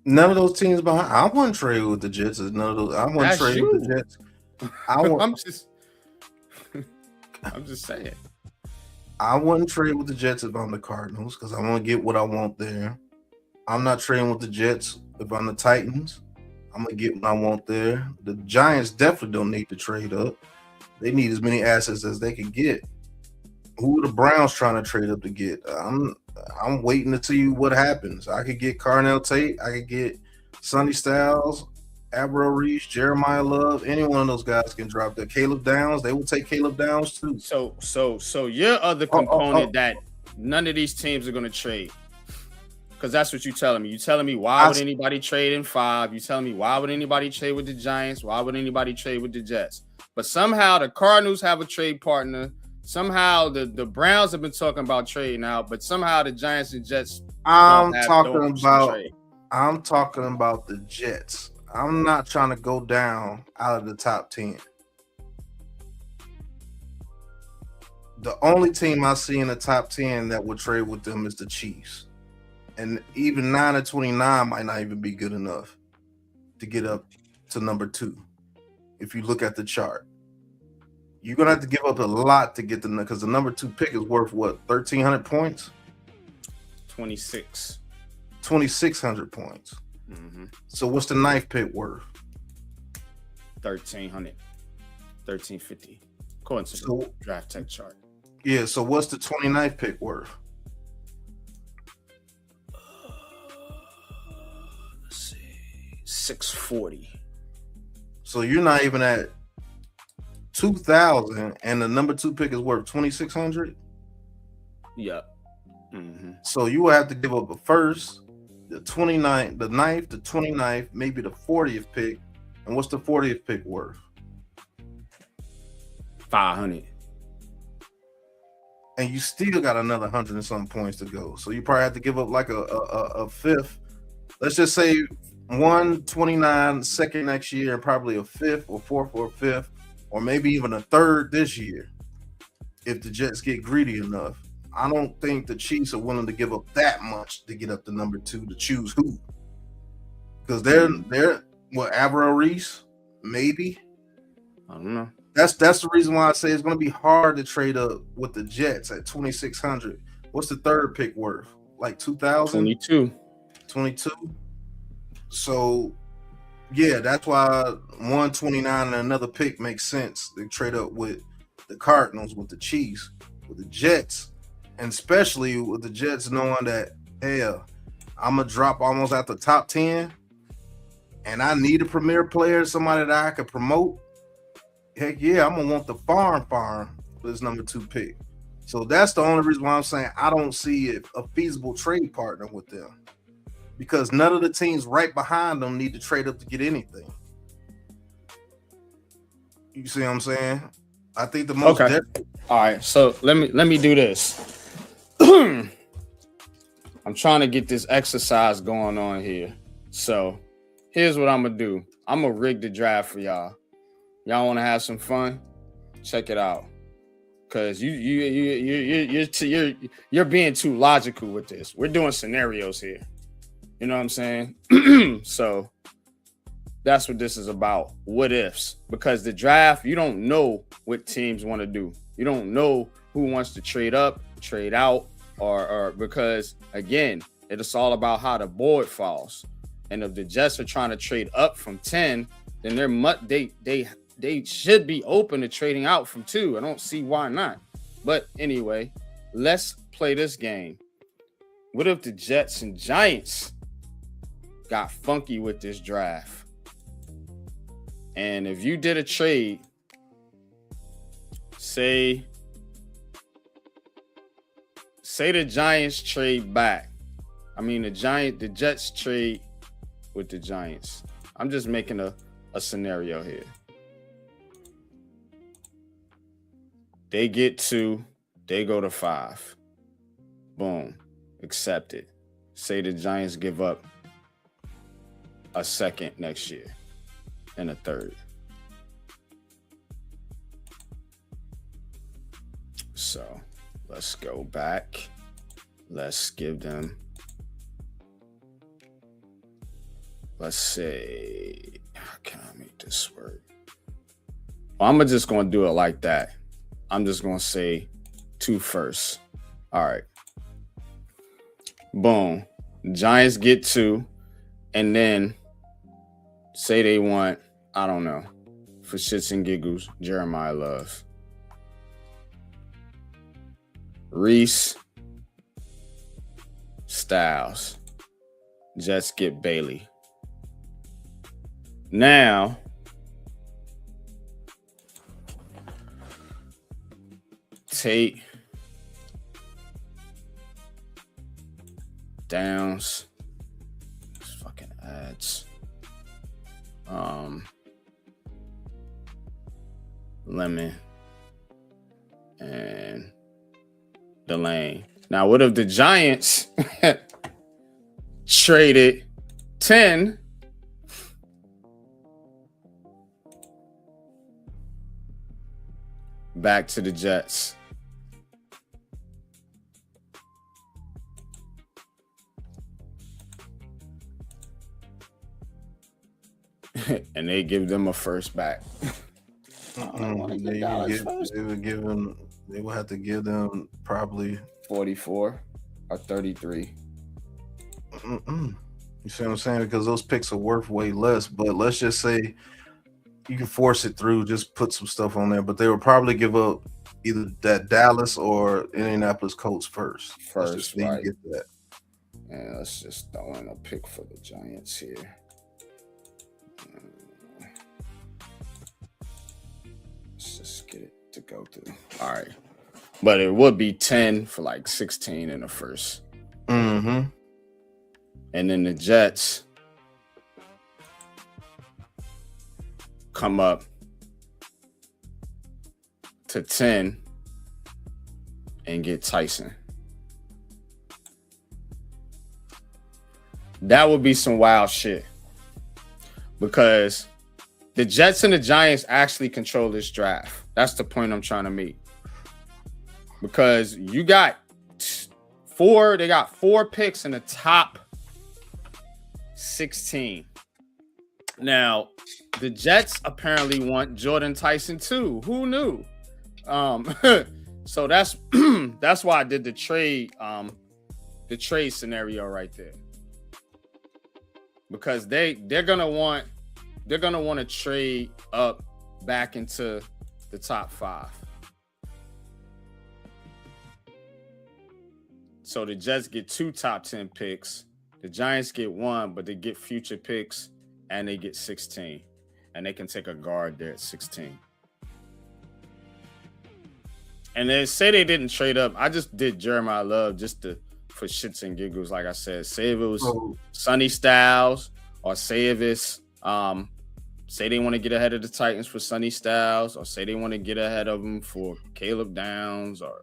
[SPEAKER 2] None of those teams behind. I wouldn't trade with the Jets. None of those. I wouldn't trade with the Jets.
[SPEAKER 1] I'm just saying.
[SPEAKER 2] I wouldn't trade with the Jets if I'm the Cardinals because I want to get what I want there. I'm not trading with the Jets if I'm the Titans. I'm going to get what I want there. The Giants definitely don't need to trade up. They need as many assets as they can get. Who are the Browns trying to trade up to get? I'm waiting to see what happens. I could get Carnell Tate. I could get Sonny Styles, Avril Reese, Jeremiah Love. Any one of those guys can drop there. Caleb Downs. They will take Caleb Downs too.
[SPEAKER 1] So your other component that none of these teams are going to trade. Because that's what you're telling me. You're telling me why would anybody trade in 5? You're telling me why would anybody trade with the Giants? Why would anybody trade with the Jets? But somehow the Cardinals have a trade partner. Somehow the Browns have been talking about trading out, but somehow the Giants and Jets.
[SPEAKER 2] I'm talking about the Jets. I'm not trying to go down out of the top 10. The only team I see in the top 10 that would trade with them is the Chiefs. And even 9-29 might not even be good enough to get up to number 2. If you look at the chart, you're going to have to give up a lot to get because the number 2 pick is worth what? 1,300 points? 2,600 points.
[SPEAKER 1] Mm-hmm.
[SPEAKER 2] So what's the 9th pick worth?
[SPEAKER 1] 1,300. 1,350. According to the draft tech chart.
[SPEAKER 2] Yeah, so what's the 29th pick worth?
[SPEAKER 1] Let's see. 640.
[SPEAKER 2] So you're not even at 2,000 and the number 2 pick is worth 2,600?
[SPEAKER 1] Yeah. Mm-hmm.
[SPEAKER 2] So you will have to give up a first, the 29th, the 9th, the 29th, maybe the 40th pick. And what's the 40th pick worth?
[SPEAKER 1] 500.
[SPEAKER 2] And you still got another 100 and some points to go. So you probably have to give up like a fifth. Let's just say 129 second next year and probably a fifth or fourth or fifth or maybe even a third this year if the Jets get greedy enough. I don't think the Chiefs are willing to give up that much to get up to number 2 to choose who. Because they're what, Avril Reese? Maybe.
[SPEAKER 1] I don't know.
[SPEAKER 2] That's the reason why I say it's going to be hard to trade up with the Jets at 2,600. What's the 3rd pick worth? Like 2,000? 22. So, yeah, that's why 129 and another pick makes sense. They trade up with the Cardinals, with the Chiefs, with the Jets, and especially with the Jets knowing that, hey, I'm going to drop almost at the top 10, and I need a premier player, somebody that I could promote. Heck yeah, I'm going to want the farm for this number 2 pick. So that's the only reason why I'm saying I don't see a feasible trade partner with them. Because none of the teams right behind them need to trade up to get anything. You see what I'm saying? I think the most
[SPEAKER 1] All right, so let me do this. I'm trying to get this exercise going on here. So here's what I'm going to do. I'm going to rig the draft for y'all. Y'all want to have some fun? Check it out. because you're being too logical with this. We're doing scenarios here. You know what I'm saying? So that's what this is about. What ifs? Because the draft, you don't know what teams want to do. You don't know who wants to trade up, trade out, or because again, it's all about how the board falls. And if the Jets are trying to trade up from 10, then they should be open to trading out from 2. I don't see why not. But anyway, let's play this game. What if the Jets and Giants got funky with this draft? And if you did a trade, say the Giants trade back. I mean, the Jets trade with the Giants. I'm just making a scenario here. They get 2, they go to 5. Boom. Accepted. Say the Giants give up a second next year and a third. So let's go back. Let's give them, let's say, how can I make this work? Well, I'm just going to do it like that. I'm just going to say 2 firsts. All right. Boom. Giants get 2. And then say they want, I don't know, for shits and giggles, Jeremiah Love. Reese, Styles. Jets get Bailey. Now, Tate, Downs, fucking ads, Lemon, and Delane. Now, what if the Giants traded 10 back to the Jets? And they give them a first back.
[SPEAKER 2] They would have to give them probably
[SPEAKER 1] 44 or 33.
[SPEAKER 2] You see what I'm saying? Because those picks are worth way less. But let's just say you can force it through, just put some stuff on there. But they would probably give up either that Dallas or Indianapolis Colts first.
[SPEAKER 1] First, right?
[SPEAKER 2] Get that.
[SPEAKER 1] And let's just throw in a pick for the Giants here. Let's just get it to go through. All right. But it would be 10 for like 16 in the first.
[SPEAKER 2] Mm-hmm.
[SPEAKER 1] And then the Jets come up to 10 and get Tyson. That would be some wild shit. Because the Jets and the Giants actually control this draft. That's the point I'm trying to make. Because you got they got 4 picks in the top 16. Now, the Jets apparently want Jordan Tyson too. Who knew? So that's why I did the trade scenario right there. Because they're gonna want to trade up back into the top 5. So the Jets get 2 top 10 picks. The Giants get 1, but they get future picks and they get 16. And they can take a guard there at 16. And then say they didn't trade up. I just did Jeremiah Love just for shits and giggles, like I said. Say if it was Sonny Styles, or say if it's say they want to get ahead of the Titans for Sonny Styles, or say they want to get ahead of them for Caleb Downs, or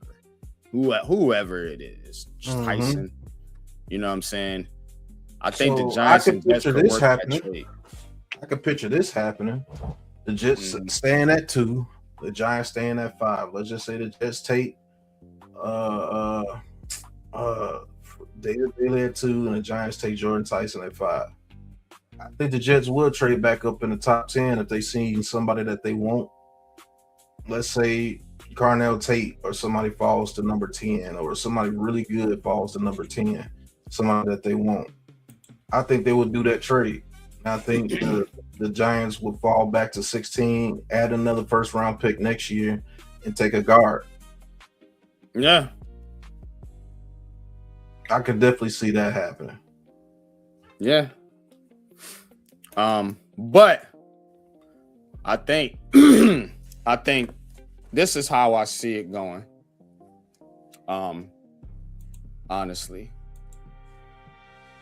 [SPEAKER 1] whoever it is, Tyson. You know what I'm saying? I think the Giants and Jets could work that trade.
[SPEAKER 2] I could picture this happening. The Jets staying at 2, The Giants staying at 5. Let's just say the Jets take David Bailey at 2, and the Giants take Jordan Tyson at 5. I think the Jets would trade back up in the top 10 if they see somebody that they want. Let's say Carnell Tate or somebody falls to number 10, or somebody really good falls to number 10, somebody that they want. I think they would do that trade. I think the Giants would fall back to 16, add another first round pick next year, and take a guard.
[SPEAKER 1] Yeah.
[SPEAKER 2] I could definitely see that happening.
[SPEAKER 1] Yeah. But I think I think this is how I see it going. Honestly.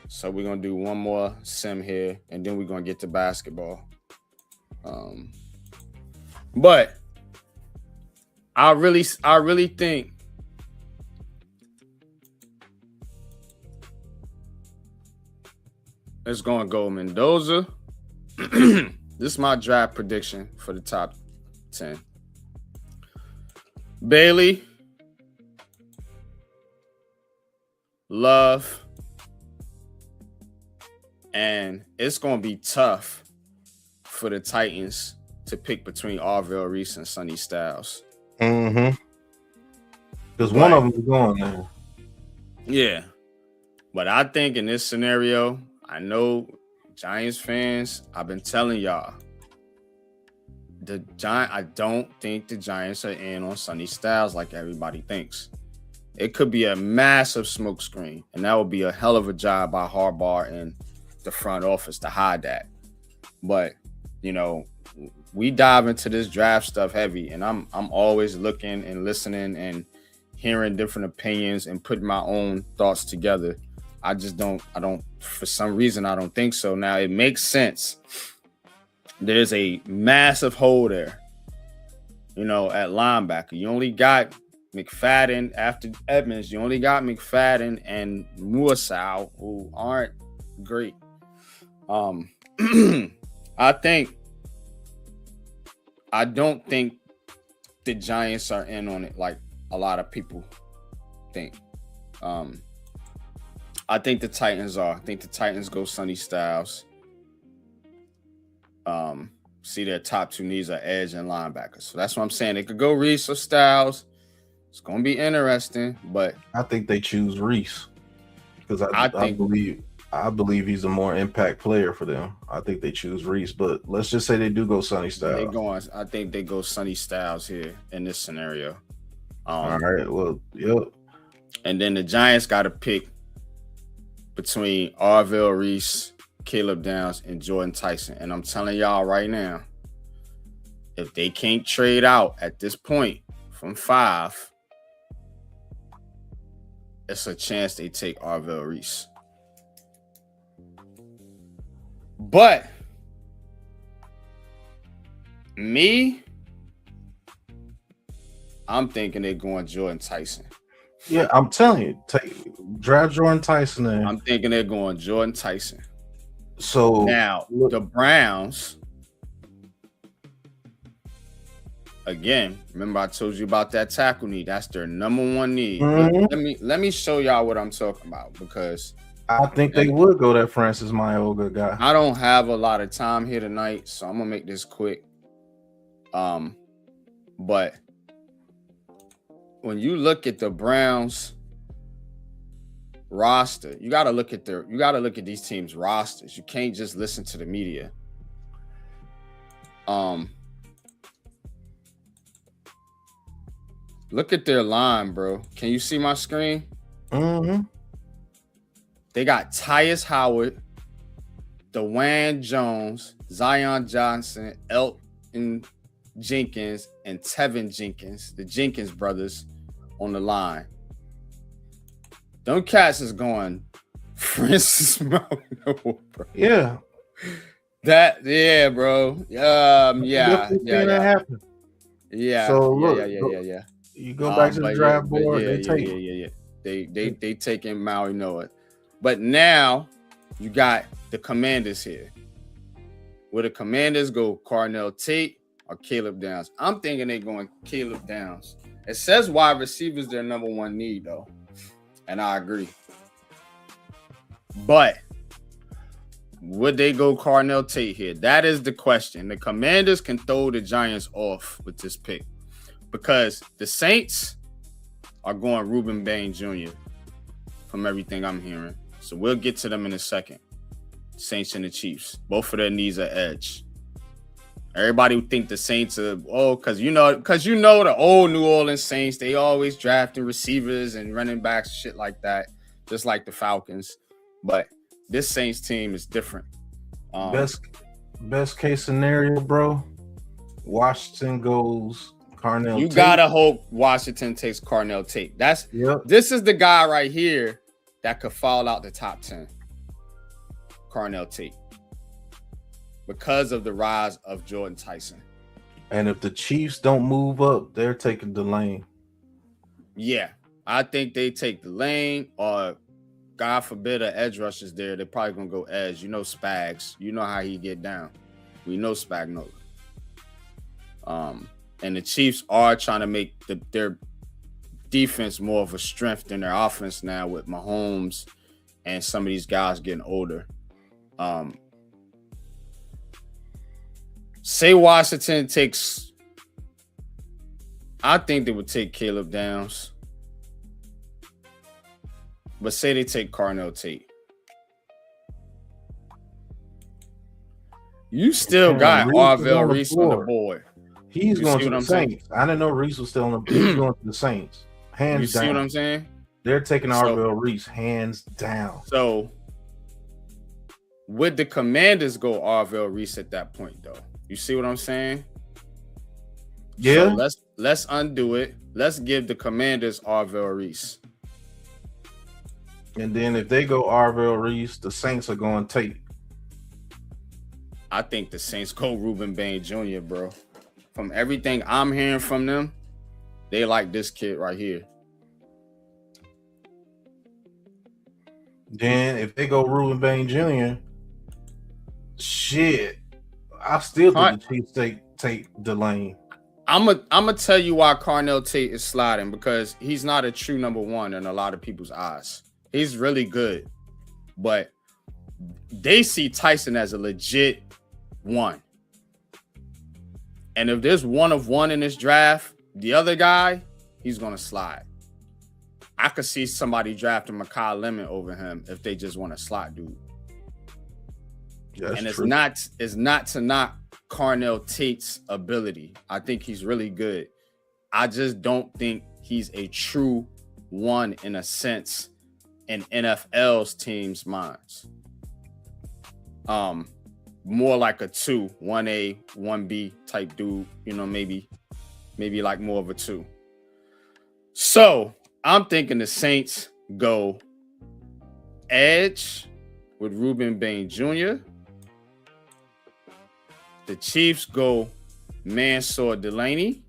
[SPEAKER 1] So we're gonna do one more sim here, and then we're gonna get to basketball. But I really think it's gonna go Mendoza. This is my draft prediction for the top 10. Bailey, Love, and it's going to be tough for the Titans to pick between Arvell Reese and Sonny Styles.
[SPEAKER 2] Mm-hmm. Because one of them is going there.
[SPEAKER 1] Yeah. But I think in this scenario, I know Giants fans, I've been telling y'all, I don't think the Giants are in on Sonny Styles like everybody thinks. It could be a massive smokescreen, and that would be a hell of a job by Harbaugh and the front office to hide that. But, we dive into this draft stuff heavy, and I'm always looking and listening and hearing different opinions and putting my own thoughts together. I don't, for some reason, I don't think so. Now, it makes sense. There's a massive hole there, at linebacker. You only got McFadden after Edmonds. You only got McFadden and Muasau, who aren't great. I don't think the Giants are in on it like a lot of people think. I think the Titans are. I think the Titans go Sonny Styles. See their top two needs are edge and linebackers. So that's what I'm saying. They could go Reese or Styles. It's going to be interesting, but
[SPEAKER 2] I think they choose Reese because I believe he's a more impact player for them. I think they choose Reese, but let's just say they do go Sonny Styles.
[SPEAKER 1] I think they go Sonny Styles here in this scenario.
[SPEAKER 2] All right. Well, yep.
[SPEAKER 1] And then the Giants got to pick between Arvell Reese, Caleb Downs, and Jordan Tyson. And I'm telling y'all right now, if they can't trade out at this point from 5, it's a chance they take Arvell Reese. But I'm thinking they're going Jordan Tyson.
[SPEAKER 2] Yeah, I'm telling you, draft Jordan Tyson in.
[SPEAKER 1] I'm thinking they're going Jordan Tyson.
[SPEAKER 2] So
[SPEAKER 1] now the Browns, again, remember I told you about that tackle need. That's their number one need.
[SPEAKER 2] Mm-hmm.
[SPEAKER 1] Let me show y'all what I'm talking about, because
[SPEAKER 2] I think they would go that Francis Mayoga guy.
[SPEAKER 1] I don't have a lot of time here tonight, so I'm gonna make this quick. But when you look at the Browns roster, you gotta look at these teams' rosters. You can't just listen to the media. Look at their line, bro. Can you see my screen?
[SPEAKER 2] Mm-hmm.
[SPEAKER 1] They got Tyus Howard, DeWan Jones, Zion Johnson, Elton Jenkins, and Tevin Jenkins, the Jenkins brothers, on the line. Them cats is going Francis Mount, bro.
[SPEAKER 2] Yeah.
[SPEAKER 1] Bro. Yeah.
[SPEAKER 2] That happen.
[SPEAKER 1] Yeah.
[SPEAKER 2] So look,
[SPEAKER 1] yeah.
[SPEAKER 2] You go back to the draft board.
[SPEAKER 1] They taking Maui Noah. But now you got the Commanders here. Where the Commanders go Carnell Tate, or Caleb Downs? I'm thinking they're going Caleb Downs. It says wide receivers their number one need, though. And I agree. But would they go Carnell Tate here? That is the question. The Commanders can throw the Giants off with this pick because the Saints are going Ruben Bain Jr. from everything I'm hearing. So we'll get to them in a second. Saints and the Chiefs. Both of their needs are edge. Everybody would think the Saints are, because you know the old New Orleans Saints, they always drafting receivers and running backs, shit like that, just like the Falcons. But this Saints team is different.
[SPEAKER 2] Best case scenario, bro. Washington goes Carnell.
[SPEAKER 1] You gotta hope Washington takes Carnell Tate. This is the guy right here that could fall out the top 10. Carnell Tate. Because of the rise of Jordan Tyson.
[SPEAKER 2] And if the Chiefs don't move up, they're taking Delane.
[SPEAKER 1] Yeah, I think they take Delane, or God forbid an edge rushers there. They're probably going to go edge. You know Spags. You know how he get down. We know Spagnola. And the Chiefs are trying to make their defense more of a strength than their offense now with Mahomes and some of these guys getting older. Say Washington takes, I think they would take Caleb Downs. But say they take Carnell Tate. You still got Arvell Reese on the board.
[SPEAKER 2] He's going to the Saints. I didn't know Reese was still on the He's going to the Saints. Hands down.
[SPEAKER 1] You see what I'm saying?
[SPEAKER 2] They're taking Arvell Reese hands down.
[SPEAKER 1] So would the Commanders go Arvell Reese at that point, though? You see what I'm saying?
[SPEAKER 2] Yeah.
[SPEAKER 1] So let's undo it. Let's give the Commanders Arvell Reese.
[SPEAKER 2] And then if they go Arvell Reese, the Saints are going Tate.
[SPEAKER 1] I think the Saints go Ruben Bain Jr., bro. From everything I'm hearing from them, they like this kid right here.
[SPEAKER 2] Then if they go Ruben Bain Jr., shit, I still think the Chiefs take Delane.
[SPEAKER 1] I'm gonna tell you why Carnell Tate is sliding, because he's not a true number one in a lot of people's eyes. He's really good, but they see Tyson as a legit one. And if there's one of one in this draft, the other guy, he's gonna slide. I could see somebody drafting Mekhi Lemon over him if they just want a slot dude.
[SPEAKER 2] Yeah,
[SPEAKER 1] and it's not to knock Carnell Tate's ability. I think he's really good. I just don't think he's a true one in a sense in NFL's team's minds. More like a 2, 1A, 1B type dude, you know, maybe like more of a 2. So I'm thinking the Saints go edge with Ruben Bain Jr. The Chiefs go Mansour Delane.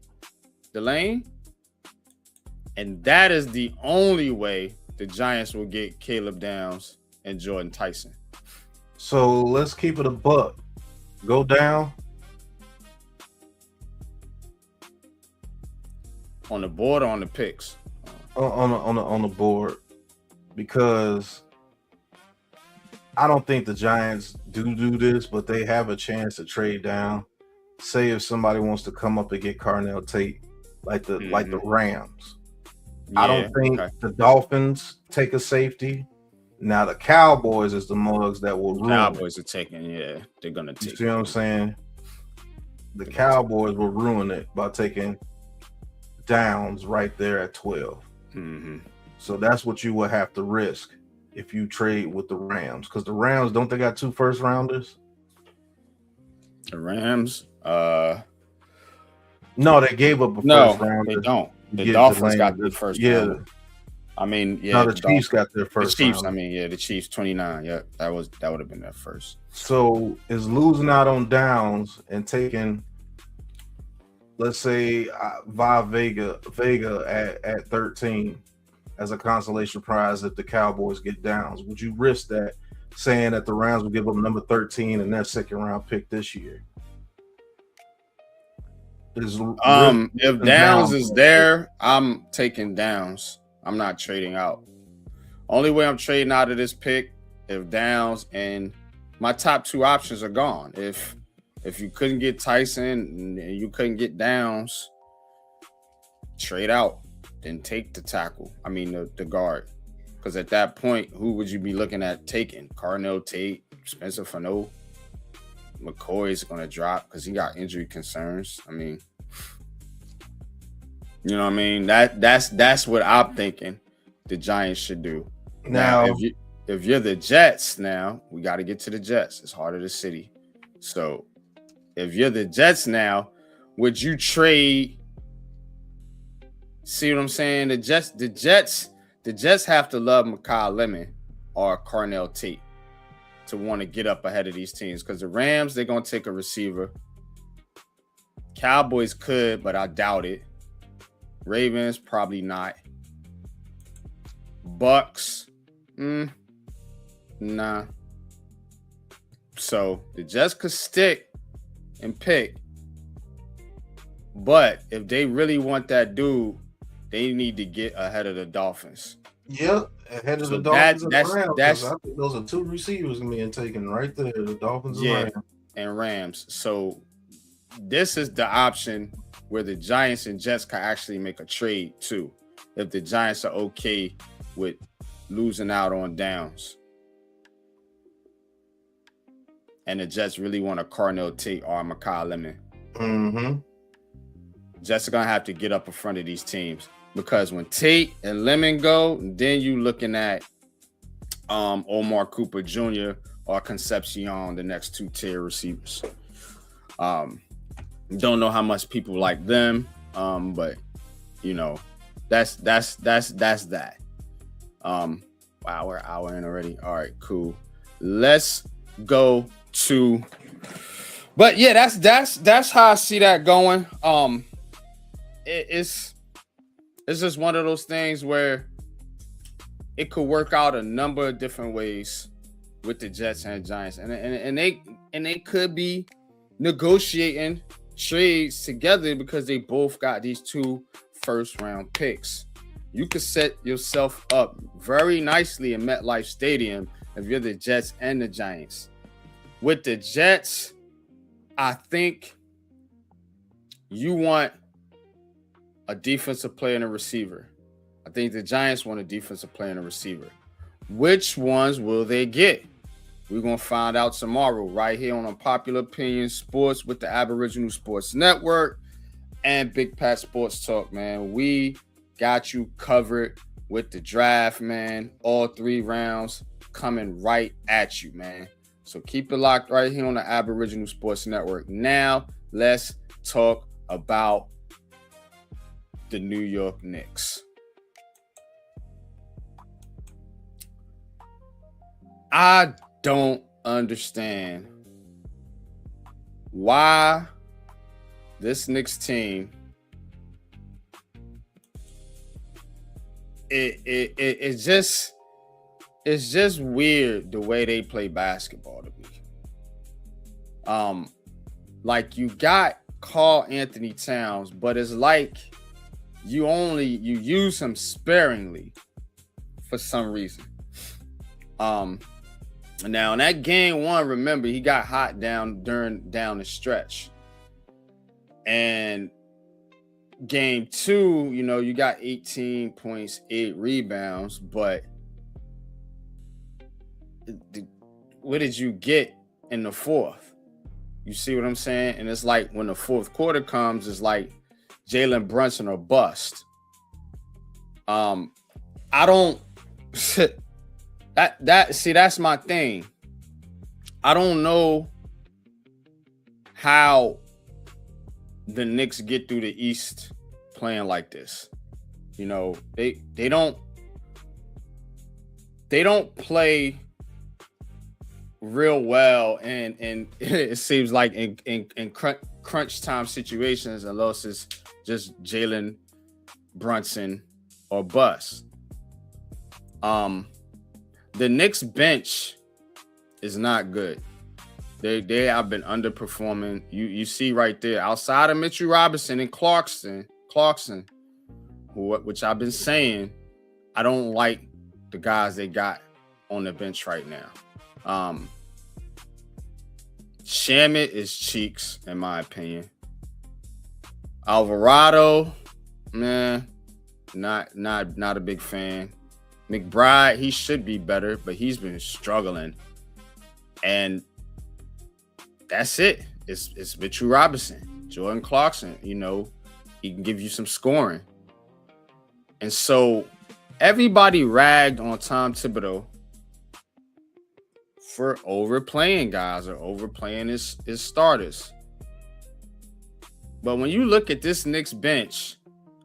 [SPEAKER 1] And that is the only way the Giants will get Caleb Downs and Jordan Tyson.
[SPEAKER 2] So let's keep it a buck. Go down.
[SPEAKER 1] On the board or on the picks?
[SPEAKER 2] On the board. Because I don't think the Giants do this, but they have a chance to trade down. Say if somebody wants to come up and get Carnell Tate, like the Rams. Yeah, I don't think the Dolphins take a safety. Now the Cowboys is the mugs that will ruin.
[SPEAKER 1] Cowboys are taking, they're gonna take.
[SPEAKER 2] You see what I'm saying? The Cowboys will ruin it by taking Downs right there at 12.
[SPEAKER 1] Mm-hmm.
[SPEAKER 2] So that's what you will have to risk if you trade with the Rams, because the Rams, don't they got 2 first rounders?
[SPEAKER 1] The Rams,
[SPEAKER 2] no, they gave up a first rounder.
[SPEAKER 1] They don't. The Dolphins got the first rounder. I mean,
[SPEAKER 2] no, the Chiefs got their first.
[SPEAKER 1] The Chiefs,
[SPEAKER 2] rounder.
[SPEAKER 1] The Chiefs 29. Yeah, that would have been their first.
[SPEAKER 2] So is losing out on Downs and taking, let's say, Vega at 13 as a consolation prize if the Cowboys get Downs. Would you risk that, saying that the Rams will give up number 13 and their second round pick this year? is
[SPEAKER 1] if Downs is there, I'm taking Downs. I'm not trading out. Only way I'm trading out of this pick if Downs and my top two options are gone. If you couldn't get Tyson and you couldn't get Downs, trade out. Then take the tackle. I mean the guard. Because at that point, who would you be looking at taking? Carnell Tate, Spencer Fano, McCoy's going to drop because he got injury concerns. I mean, you know what I mean? That's what I'm thinking the Giants should do. Now if you're the Jets, now we got to get to the Jets. It's heart of the city. So if you're the Jets now, would you trade? See what I'm saying? The Jets have to love Mekhi Lemon or Carnell Tate to want to get up ahead of these teams because the Rams, they're going to take a receiver. Cowboys could, but I doubt it. Ravens, probably not. Bucks, nah. So the Jets could stick and pick. But if they really want that dude, they need to get ahead of the Dolphins.
[SPEAKER 2] Yep, ahead of the Dolphins and Rams. I think those are two receivers being taken right there, the Dolphins
[SPEAKER 1] and Rams. So this is the option where the Giants and Jets can actually make a trade too. If the Giants are okay with losing out on Downs. And the Jets really want a Carnell Tate or Mekhi Lemon.
[SPEAKER 2] Mm-hmm.
[SPEAKER 1] Jets are going to have to get up in front of these teams. Because when Tate and Lemon go, then you looking at Omar Cooper Jr. or Concepcion, the next two-tier receivers. Don't know how much people like them, but you know, that's that. Wow, we're an hour in already. All right, cool. Let's go to. But yeah, that's how I see that going. It's just one of those things where it could work out a number of different ways with the Jets and Giants, and they could be negotiating trades together because they both got these 2 first-round picks. You could set yourself up very nicely in MetLife Stadium if you're the Jets and the Giants. With the Jets, I think you want a defensive player and a receiver. I think the Giants want a defensive player and a receiver. Which ones will they get? We're going to find out tomorrow right here on Unpopular Opinion Sports with the Aboriginal Sports Network and Big Pat Sports Talk, man. We got you covered with the draft, man. All 3 rounds coming right at you, man. So keep it locked right here on the Aboriginal Sports Network. Now, let's talk about the New York Knicks. I don't understand why this Knicks team it's just weird the way they play basketball to me. Like you got Karl Anthony Towns, but it's like you use him sparingly for some reason. Now in that game 1, remember he got hot down the stretch. And game 2, you know, you got 18 points, 8 rebounds, but what did you get in the 4th? You see what I'm saying? And it's like when the 4th quarter comes, it's like Jalen Brunson or bust. I don't that's my thing. I don't know how the Knicks get through the East playing like this. You know, they don't play real well, and it seems like in crunch time situations, unless it's just Jalen Brunson or bust. The Knicks bench is not good. They have been underperforming. You see right there, outside of Mitchell Robinson and Clarkson, which I've been saying, I don't like the guys they got on the bench right now. Shamit is cheeks, in my opinion. Alvarado, man, not a big fan. McBride, he should be better, but he's been struggling. And that's it. It's Mitchell Robinson, Jordan Clarkson. You know, he can give you some scoring. And so everybody ragged on Tom Thibodeau for overplaying guys or overplaying his starters. But when you look at this Knicks bench,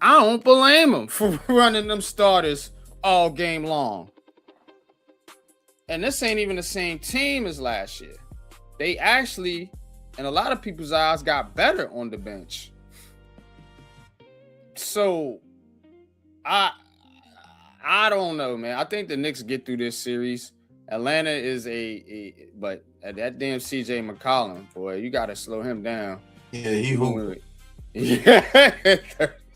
[SPEAKER 1] I don't blame him for running them starters all game long. And this ain't even the same team as last year. They actually, in a lot of people's eyes, got better on the bench. So I don't know, man. I think the Knicks get through this series. Atlanta is but at that damn CJ McCollum, boy, you got to slow him down.
[SPEAKER 2] Yeah, he hooping.
[SPEAKER 1] Yeah.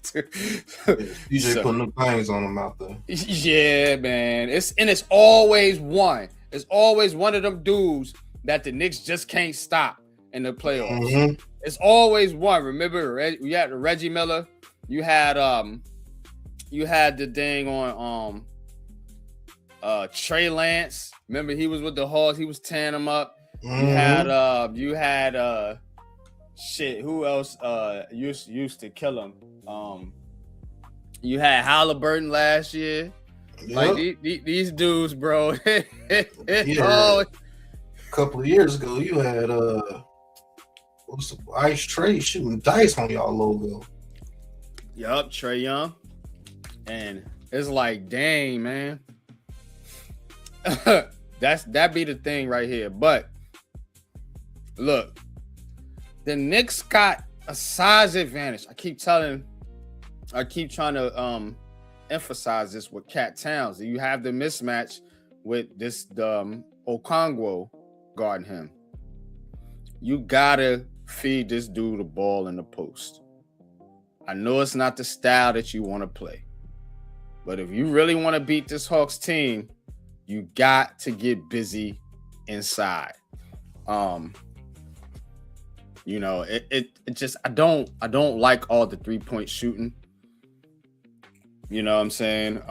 [SPEAKER 2] DJ putting the bangs on him out there.
[SPEAKER 1] Yeah, man. It's always one. It's always one of them dudes that the Knicks just can't stop in the playoffs. Mm-hmm. It's always one. Remember, you had Reggie Miller. You had the dang on Trey Lance. Remember, he was with the Hawks. He was tearing them up. Mm-hmm. You had shit. Who else used to kill him? You had Halliburton last year. Yep. Like these dudes, bro.
[SPEAKER 2] A couple of years ago, you had Ice Trey shooting dice on y'all logo.
[SPEAKER 1] Yup, Trey Young. And it's like, dang, man. that be the thing right here. But look, the Knicks got a size advantage. I keep trying to emphasize this with Cat Towns. You have the mismatch with this Okongwu guarding him. You gotta feed this dude the ball in the post. I know it's not the style that you want to play, but if you really want to beat this Hawks team, you got to get busy inside. You know, it just I don't like all the 3-point shooting. You know what I'm saying?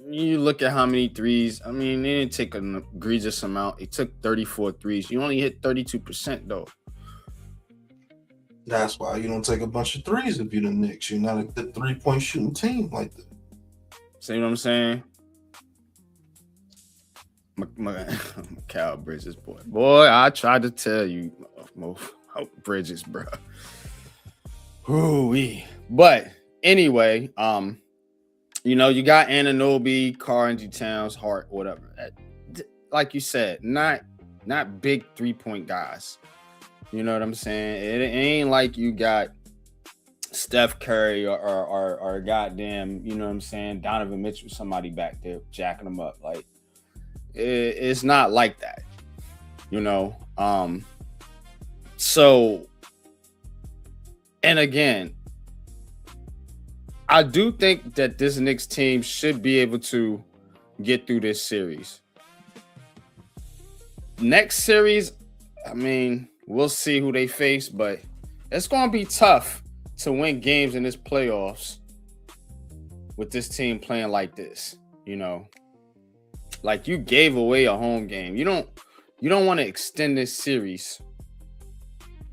[SPEAKER 1] You look at how many threes. I mean, they didn't take an egregious amount. It took 34 threes. You only hit 32% though.
[SPEAKER 2] That's why you don't take a bunch of threes if you're the Knicks. You're not a good 3-point shooting team like that.
[SPEAKER 1] See what I'm saying? Cal Bridges, boy, I tried to tell you, Bridges, bro. Ooh-wee. But anyway, you know, you got Anunoby, Karl-Anthony Towns, Hart, whatever. Like you said, not big 3-point guys. You know what I'm saying? It ain't like you got Steph Curry or goddamn, you know what I'm saying, Donovan Mitchell, somebody back there jacking them up. Like, it's not like that, you know? So, and again, I do think that this Knicks team should be able to get through this series. Next series, I mean, we'll see who they face, but it's going to be tough to win games in this playoffs with this team playing like this, you know? Like, you gave away a home game. You don't want to extend this series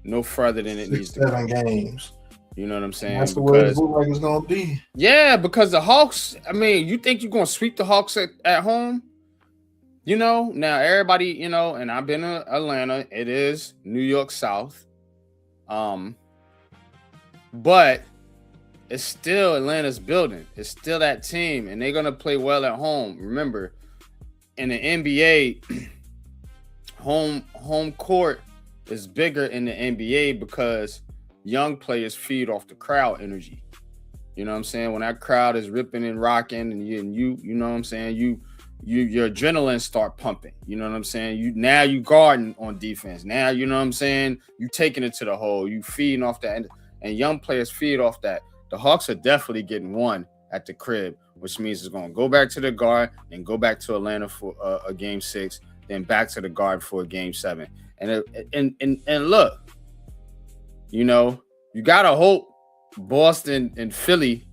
[SPEAKER 1] no further than it needs to go.
[SPEAKER 2] 7 games.
[SPEAKER 1] You know what I'm saying?
[SPEAKER 2] That's the way it looked like it's going to be.
[SPEAKER 1] Yeah, because the Hawks, I mean, you think you're going to sweep the Hawks at home? You know, now everybody, you know, and I've been to Atlanta. It is New York South. But it's still Atlanta's building. It's still that team, and they're going to play well at home. Remember, in the NBA, home court is bigger in the NBA because young players feed off the crowd energy. You know what I'm saying? When that crowd is ripping and rocking, and you know what I'm saying, your adrenaline start pumping. You know what I'm saying? You guarding on defense. Now, you know what I'm saying? You taking it to the hole. You feeding off that, and young players feed off that. The Hawks are definitely getting one at the crib, which means it's going to go back to the guard and go back to Atlanta for a game 6, then back to the guard for a game 7. And look, you know, you gotta hope Boston and Philly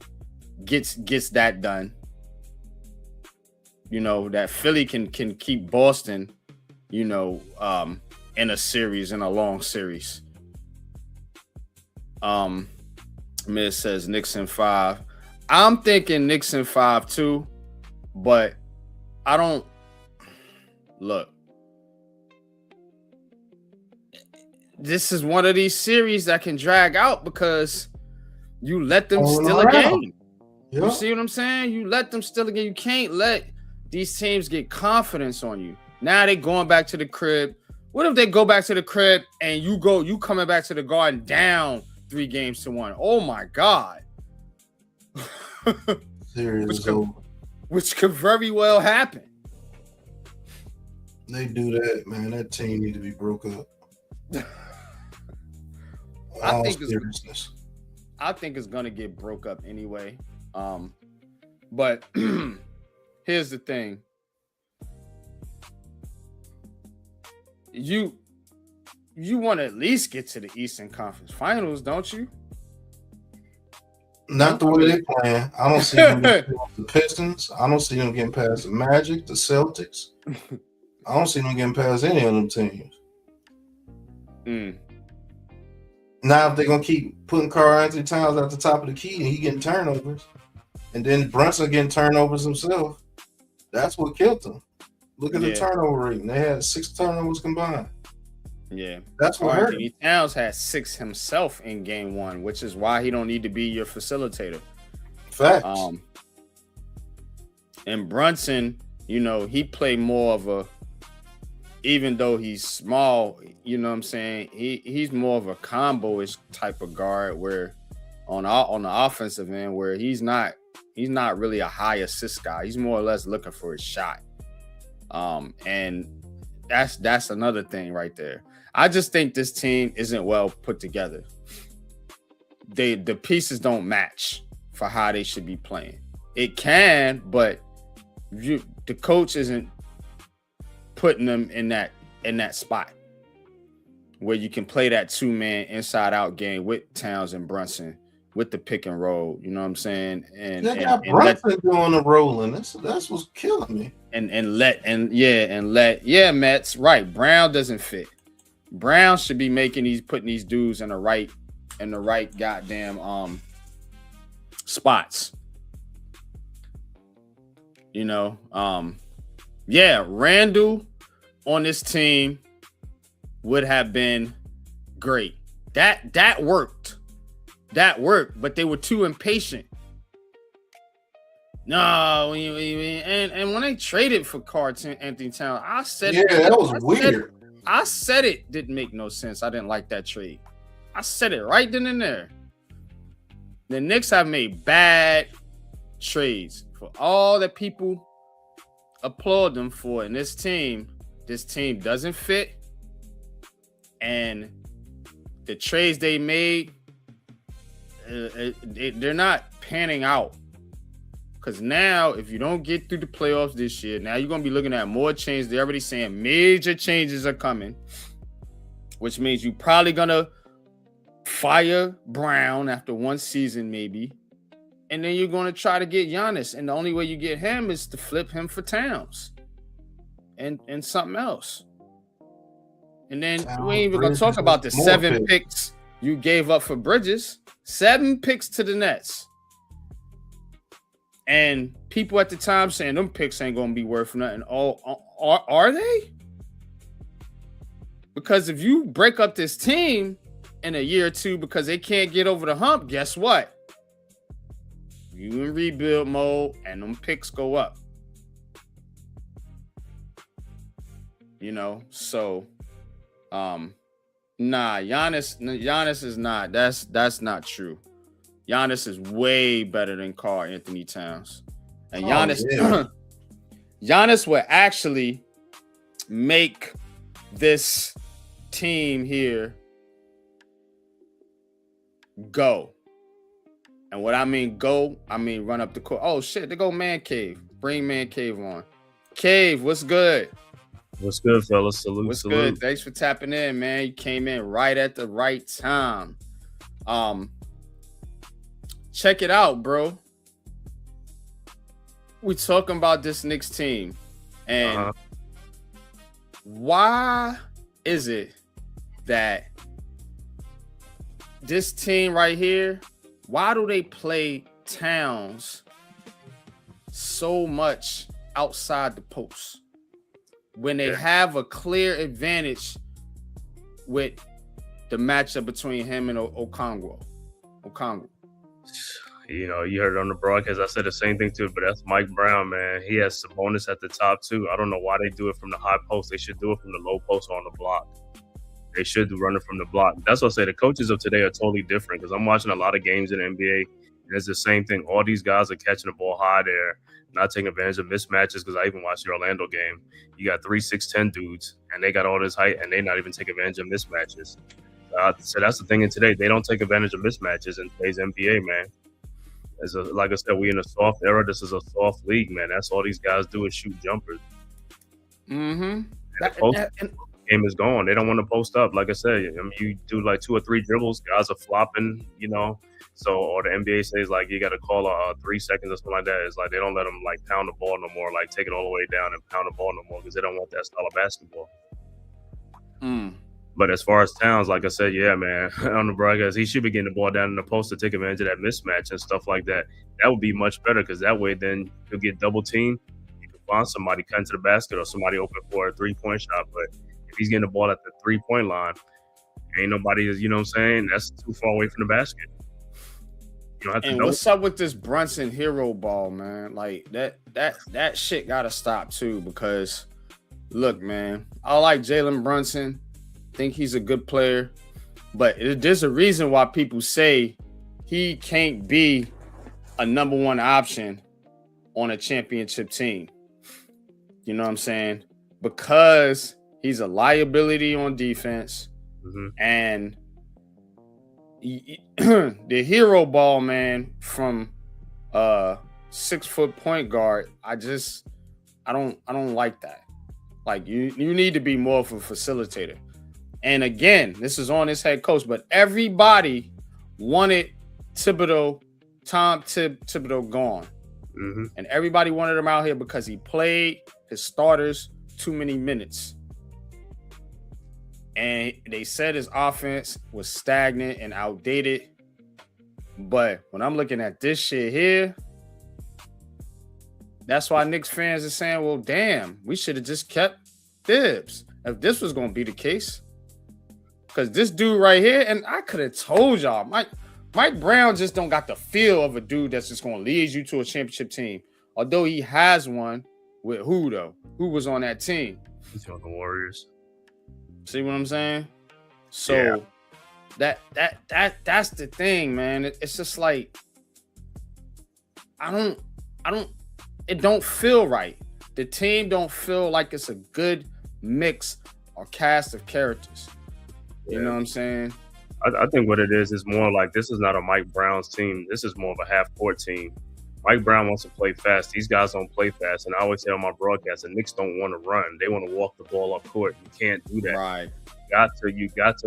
[SPEAKER 1] gets that done. You know, that Philly can keep Boston, you know, in a long series. Miz says Knicks in 5. I'm thinking Knicks in 5 too, but I don't look. This is one of these series that can drag out because you let them steal a game. Yep. You see what I'm saying? You let them steal a game. You can't let these teams get confidence on you. Now they going back to the crib. What if they go back to the crib and you coming back to the Garden down 3-1? Oh my God. which could very well happen.
[SPEAKER 2] They do that, man. That team need to be broke up.
[SPEAKER 1] I think it's gonna get broke up anyway. But here's the thing. You want to at least get to the Eastern Conference Finals, don't you?
[SPEAKER 2] Not the way they're playing. I don't see them getting past the Pistons. I don't see them getting past the Magic, the Celtics. I don't see them getting past any of them teams. Now, if they're going to keep putting Karl-Anthony Towns at the top of the key and he getting turnovers, and then Brunson getting turnovers himself, that's what killed them. Look at the turnover rate. They had 6 turnovers combined.
[SPEAKER 1] Yeah.
[SPEAKER 2] That's what hurt.
[SPEAKER 1] Anthony Towns had 6 himself in game 1, which is why he don't need to be your facilitator.
[SPEAKER 2] Facts.
[SPEAKER 1] And Brunson, you know, he played more of a, even though he's small, you know what I'm saying? He's more of a combo-ish type of guard where on the offensive end where he's not really a high assist guy. He's more or less looking for his shot. And that's another thing right there. I just think this team isn't well put together. The pieces don't match for how they should be playing. It can, but the coach isn't putting them in that spot where you can play that 2-man inside out game with Towns and Brunson with the pick and roll. You know what I'm saying? And
[SPEAKER 2] they got Brunson doing the rolling. That's what's killing me. Mets, right. Brown doesn't fit. Brown should be putting these dudes in the right goddamn spots. You know, Randall on this team would have been great. That worked. That worked, but they were too impatient. No, and when they traded for Karl-Anthony Towns, I said that was weird.
[SPEAKER 1] I said it didn't make no sense. I didn't like that trade. I said it right then and there. The Knicks have made bad trades for all that people applaud them for, and this team doesn't fit. And the trades they made, they're not panning out. Because now, if you don't get through the playoffs this year, now you're going to be looking at more changes. They're already saying major changes are coming, which means you're probably going to fire Brown after one season maybe, and then you're going to try to get Giannis. And the only way you get him is to flip him for Towns and something else. And then we ain't even going to talk about the 7 picks you gave up for Bridges. 7 picks to the Nets. And people at the time saying them picks ain't gonna be worth nothing. Oh, are they? Because if you break up this team in a year or two because they can't get over the hump, guess what? You in rebuild mode, and them picks go up. You know, so Giannis is not. That's not true. Giannis is way better than Karl-Anthony Towns. And Giannis, Giannis will actually make this team here go. And what I mean go, I mean run up the court. Oh shit, they go Man Cave. Bring Man Cave on. Cave, what's good?
[SPEAKER 5] What's good, fellas? Salute,
[SPEAKER 1] What's
[SPEAKER 5] salute.
[SPEAKER 1] good? Thanks for tapping in, man. You came in right at the right time. Check it out, bro. We talking about this Knicks team, and why is it that this team right here, why do they play Towns so much outside the post when they have a clear advantage with the matchup between him and Okongwu?
[SPEAKER 5] You know, you heard it on the broadcast. I said the same thing too, but that's Mike Brown, man. He has Sabonis at the top too. I don't know why they do it from the high post. They should do it from the low post on the block. They should run it from the block. That's what I say. The coaches of today are totally different because I'm watching a lot of games in the NBA, and it's the same thing. All these guys are catching the ball high there, not taking advantage of mismatches. Because I even watched the Orlando game. You got 3, 6'10" dudes, and they got all this height, and they not even taking advantage of mismatches. So that's the thing in today. They don't take advantage of mismatches in today's NBA, man. Like I said, we in a soft era. This is a soft league, man. That's all these guys do is shoot jumpers.
[SPEAKER 1] Mm-hmm.
[SPEAKER 5] Game is gone. They don't want to post up. Like I said, I mean, you do like 2 or 3 dribbles, guys are flopping, you know. So, or the NBA says like you got to call 3 seconds or something like that. It's like they don't let them like pound the ball no more, like take it all the way down and pound the ball no more because they don't want that style of basketball. But as far as Towns, like I said, yeah, man, on the broadcast, he should be getting the ball down in the post to take advantage of that mismatch and stuff like that. That would be much better because that way then he'll get double teamed. You can find somebody cutting to the basket or somebody open for a 3-point shot. But if he's getting the ball at the 3-point line, ain't nobody, you know what I'm saying? That's too far away from the basket. You don't have to know.
[SPEAKER 1] What's up with this Brunson hero ball, man? Like that shit gotta stop too because look, man, I like Jalen Brunson. Think he's a good player, but there's a reason why people say he can't be a number 1 option on a championship team. You know what I'm saying? Because he's a liability on defense, and the hero ball, man, from 6-foot point guard. I don't like that. Like you need to be more of a facilitator. And again, this is on his head coach, but everybody wanted Thibodeau, Thibodeau gone. And everybody wanted him out here because he played his starters too many minutes. And they said his offense was stagnant and outdated. But when I'm looking at this shit here, that's why Knicks fans are saying, well, damn, we should have just kept Thibs if this was going to be the case. Because this dude right here, and I could have told y'all, Mike Brown just don't got the feel of a dude that's just going to lead you to a championship team. Although he has one with who, though? Who was on that team?
[SPEAKER 5] He's on the Warriors.
[SPEAKER 1] See what I'm saying? So that's the thing, man. It's just like it don't feel right. The team don't feel like it's a good mix or cast of characters. You know what I'm saying?
[SPEAKER 5] I think what it is more like this is not a Mike Brown's team. This is more of a half-court team. Mike Brown wants to play fast. These guys don't play fast. And I always say on my broadcast, the Knicks don't want to run. They want to walk the ball up court. You can't do that.
[SPEAKER 1] Right.
[SPEAKER 5] You got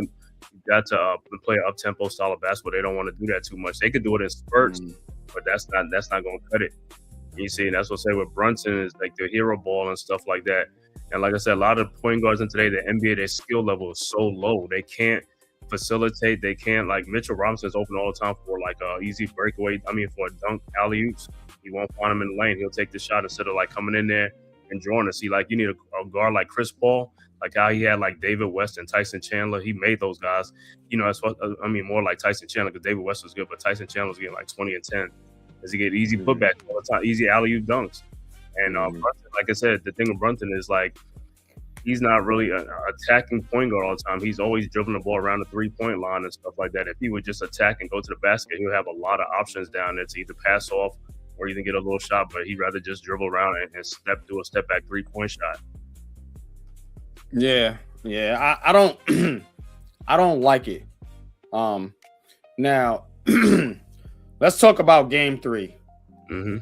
[SPEAKER 5] to play an up-tempo style of basketball. They don't want to do that too much. They could do it in spurts, but that's not going to cut it. You see, and that's what I say with Brunson is like the hero ball and stuff like that. And like I said, a lot of point guards in today, the NBA, their skill level is so low. They can't facilitate. They can't, like Mitchell Robinson's open all the time for like a easy breakaway. I mean, for a dunk, alley-oops. He won't find him in the lane. He'll take the shot instead of like coming in there and drawing it. See, like you need a guard like Chris Paul, like how he had like David West and Tyson Chandler. He made those guys, you know, more like Tyson Chandler because David West was good, but Tyson Chandler was getting like 20 and 10 as he get easy putbacks all the time, easy alley-oop dunks. And Brunson, like I said, the thing with Brunson is like he's not really an attacking point guard all the time. He's always dribbling the ball around the 3-point line and stuff like that. If he would just attack and go to the basket, he'll have a lot of options down there to either pass off or even get a little shot, but he'd rather just dribble around and do a step back 3-point shot.
[SPEAKER 1] Yeah. I don't I don't like it. Now let's talk about game 3.
[SPEAKER 5] Mm-hmm.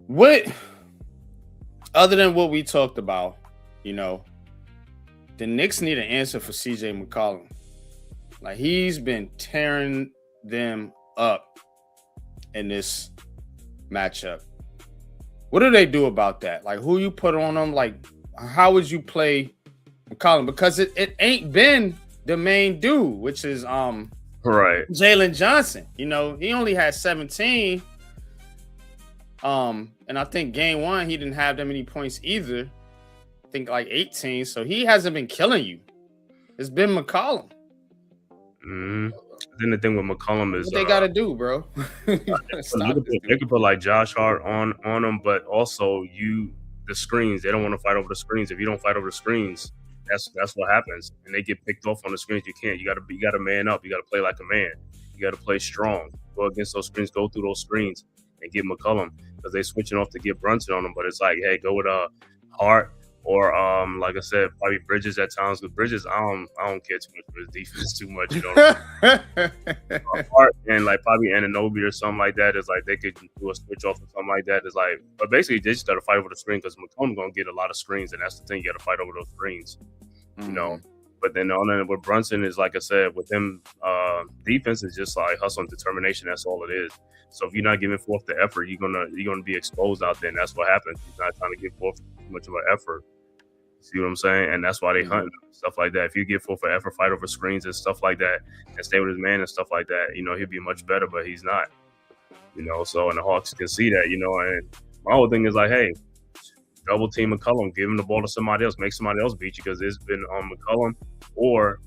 [SPEAKER 1] What, other than what we talked about, the Knicks need an answer for CJ McCollum. Like, he's been tearing them up in this matchup. What do they do about that? Like, who you put on them? Like, how would you play McCollum? Because it ain't been the main dude, which is
[SPEAKER 5] right,
[SPEAKER 1] Jalen Johnson. He only had 17. And I think game 1 he didn't have that many points either. I think like 18. So he hasn't been killing you. It's been McCollum.
[SPEAKER 5] Mm-hmm. Then the thing with McCollum is
[SPEAKER 1] what they gotta do, bro.
[SPEAKER 5] They could put like Josh Hart on them, but also the screens. They don't want to fight over the screens. If you don't fight over the screens, that's what happens. And they get picked off on the screens. You can't. You gotta man up. You gotta play like a man. You gotta play strong. Go against those screens. Go through those screens and get McCollum, because they switching off to get Brunson on them. But it's like, hey, go with Hart. Or like I said, probably Bridges at times. With Bridges, I don't care too much for his defense too much. Hart and like probably Anunoby or something like that is like they could do a switch off or something like that. It's like, but basically they just got to fight over the screen, because McCollum gonna get a lot of screens, and that's the thing, you got to fight over those screens, But then with Brunson is, like I said, with him, defense is just like hustle and determination. That's all it is. So if you're not giving forth the effort, you're gonna be exposed out there, and that's what happens. He's not trying to give forth too much of an effort. See what I'm saying? And that's why they hunt stuff like that. If you give forth an effort, fight over screens and stuff like that, and stay with his man and stuff like that, he'll be much better. But he's not. So and the Hawks can see that. And my whole thing is like, hey, double team McCollum, give him the ball to somebody else, make somebody else beat you, because it's been on McCollum or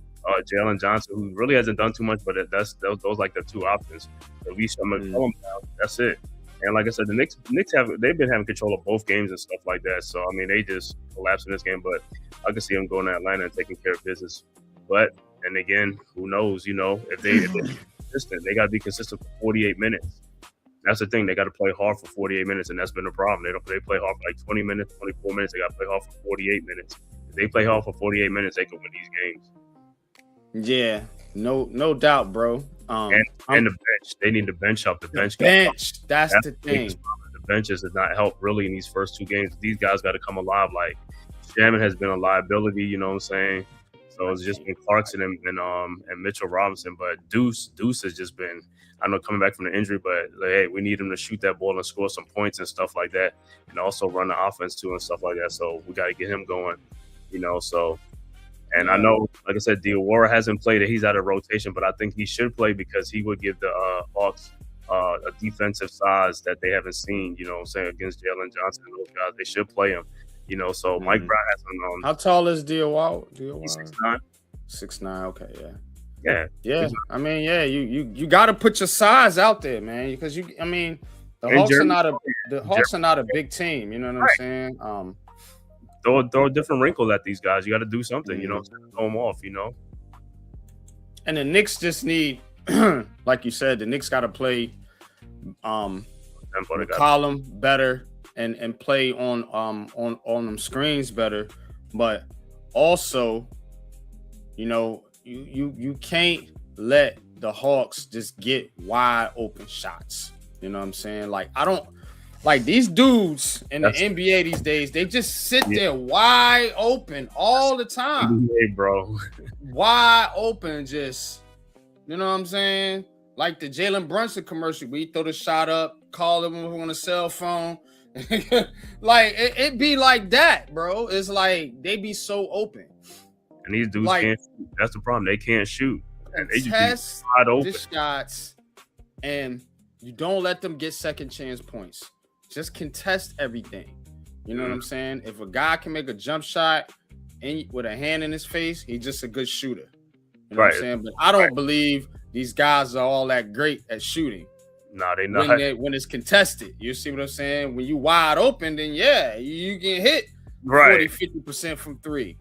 [SPEAKER 5] Jalen Johnson, who really hasn't done too much, but those like the two options. At least McCollum now, that's it. And like I said, the Knicks they've been having control of both games and stuff like that. So I mean, they just collapsed in this game, but I can see them going to Atlanta and taking care of business. But and again, who knows? If they're consistent, they got to be consistent for 48 minutes. That's the thing. They got to play hard for 48 minutes, and that's been the problem. They play hard for like 20 minutes, 24 minutes. They got to play hard for 48 minutes. If they play hard for 48 minutes, they can win these games.
[SPEAKER 1] Yeah, no doubt, bro.
[SPEAKER 5] And the bench, they need to bench up the bench.
[SPEAKER 1] That's the thing.
[SPEAKER 5] The benches has not helped really in these first 2 games. These guys got to come alive. Like Shamman has been a liability. You know what I'm saying? So it's just been Clarkson and Mitchell Robinson, but Deuce has just been. I know coming back from the injury, but like, hey, we need him to shoot that ball and score some points and stuff like that, and also run the offense too and stuff like that. So we got to get him going, So, and I know, like I said, Diawara hasn't played it. He's out of rotation, but I think he should play, because he would give the Hawks a defensive size that they haven't seen. You know what I'm saying, against Jalen Johnson and those guys, they should play him. So Mike Brown has some.
[SPEAKER 1] How tall is Diawara?
[SPEAKER 5] He's 6'9".
[SPEAKER 1] 6'9". Okay, yeah.
[SPEAKER 5] Yeah.
[SPEAKER 1] I mean, you got to put your size out there, man, because the Hawks are not a big team. You know what I'm saying?
[SPEAKER 5] Throw a different wrinkle at these guys. You got to do something. Throw them off.
[SPEAKER 1] And the Knicks just need, like you said, the Knicks got to play McCollum better and play on them screens better, but also, You can't let the Hawks just get wide open shots. You know what I'm saying? Like, I don't like these dudes in the NBA these days. They just sit there wide open all the time.
[SPEAKER 5] NBA, bro.
[SPEAKER 1] Wide open, just, you know what I'm saying? Like the Jalen Brunson commercial, where he throw the shot up, call him on a cell phone. Like, it be like that, bro. It's like they be so open.
[SPEAKER 5] And these dudes can't shoot. That's the problem. They can't shoot. And they
[SPEAKER 1] test
[SPEAKER 5] just wide open.
[SPEAKER 1] The shots, and you don't let them get second chance points. Just contest everything. You know what I'm saying? If a guy can make a jump shot with a hand in his face, he's just a good shooter. You know what I'm saying? But I don't believe these guys are all that great at shooting.
[SPEAKER 5] No, they not.
[SPEAKER 1] When it's contested. You see what I'm saying? When you wide open, then you get hit 40-50% from 3.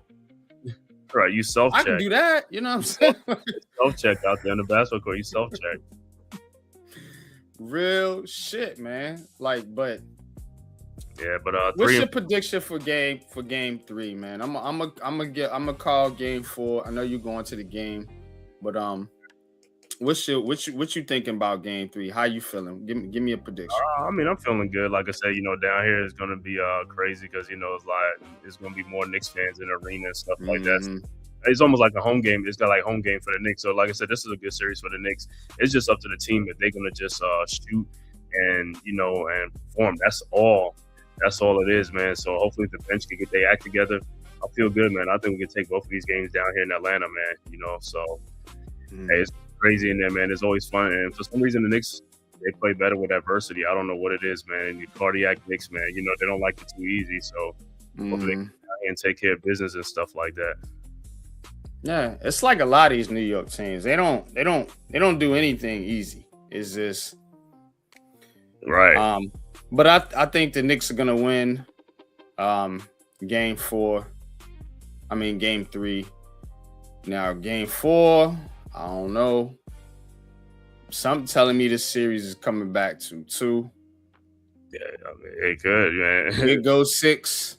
[SPEAKER 5] Right, you self-check.
[SPEAKER 1] I can do that. You know what I'm saying?
[SPEAKER 5] Self-check out there in the basketball court. You self-check.
[SPEAKER 1] Real shit, man. Like, but
[SPEAKER 5] Yeah, but
[SPEAKER 1] what's your prediction for game 3, man? I'm gonna call game 4. I know you're going to the game, but what you thinking about game 3? How you feeling? Give me a prediction.
[SPEAKER 5] I mean, I'm feeling good. Like I said, down here is gonna be crazy because it's gonna be more Knicks fans in the arena and stuff like that. It's almost like a home game. It's got like home game for the Knicks. So, like I said, this is a good series for the Knicks. It's just up to the team if they're gonna just shoot and and perform. That's all. That's all it is, man. So hopefully the bench can get their act together. I feel good, man. I think we can take both of these games down here in Atlanta, man. So hey, it's crazy in there, man. It's always fun, and for some reason the Knicks, they play better with adversity. I don't know what it is, man. The cardiac Knicks, man. They don't like it too easy. So hopefully they can get out here and take care of business and stuff like that.
[SPEAKER 1] Yeah, it's like a lot of these New York teams. They don't do anything easy. It's just
[SPEAKER 5] right.
[SPEAKER 1] But I think the Knicks are gonna win game 4. I mean game 3. Now game 4, I don't know. Something telling me this series is coming back to 2.
[SPEAKER 5] Yeah, I mean, it could, man.
[SPEAKER 1] It goes 6.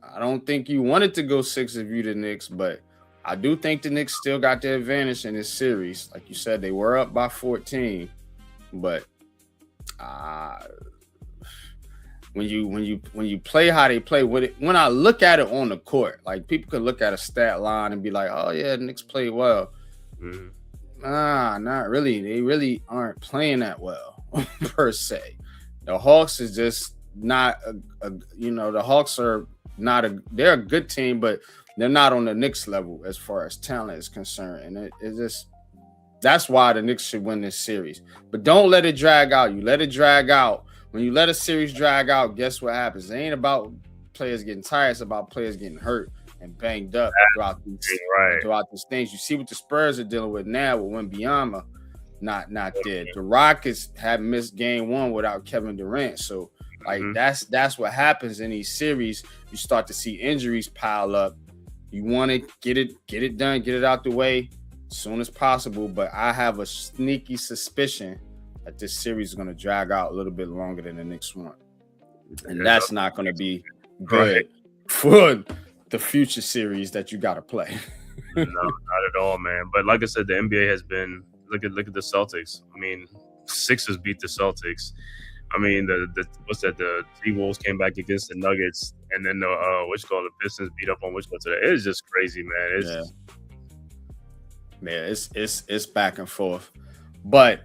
[SPEAKER 1] I don't think you wanted to go 6 if you the Knicks, but I do think the Knicks still got the advantage in this series. Like you said, they were up by 14, but when you play how they play with it, when I look at it on the court, like people could look at a stat line and be like, "Oh yeah, the Knicks played well." Nah, not really. They really aren't playing that well per se. The Hawks is just not the Hawks are not they're a good team, but they're not on the Knicks level as far as talent is concerned, and it just that's why the Knicks should win this series. But don't let it drag out. You let it drag out. When you let a series drag out, guess what happens? It ain't about players getting tired. It's about players getting hurt and banged up throughout these things. You see what the Spurs are dealing with now with Wembanyama not dead. The Rockets have missed game 1 without Kevin Durant. So that's what happens in these series. You start to see injuries pile up. You want to get it done, get it out the way as soon as possible. But I have a sneaky suspicion that this series is going to drag out a little bit longer than the Knicks want. And that's not going to be good for the future series that you got to play.
[SPEAKER 5] No, not at all, man. But like I said, the NBA has been look at the Celtics. I mean, Sixers beat the Celtics. I mean, the T-Wolves came back against the Nuggets, and then the Pistons beat up on today. It's just crazy, man.
[SPEAKER 1] It's back and forth. But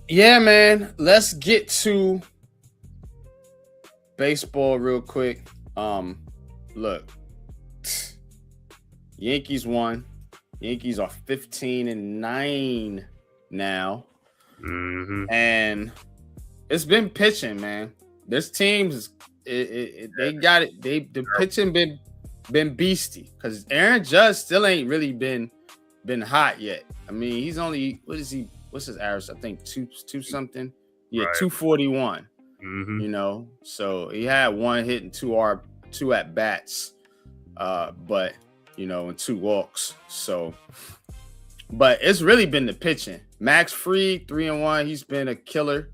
[SPEAKER 1] yeah, man, let's get to baseball real quick. Look, Yankees won. Yankees are 15-9 now. And it's been pitching, man. This team's they got it. The pitching been beastie because Aaron Judge still ain't really been hot yet. I mean, he's only what's his average? I think two something. Yeah, 241. So he had 1 hit and 2 at bats, but and 2 walks. So, but it's really been the pitching. Max Fried 3-1. He's been a killer.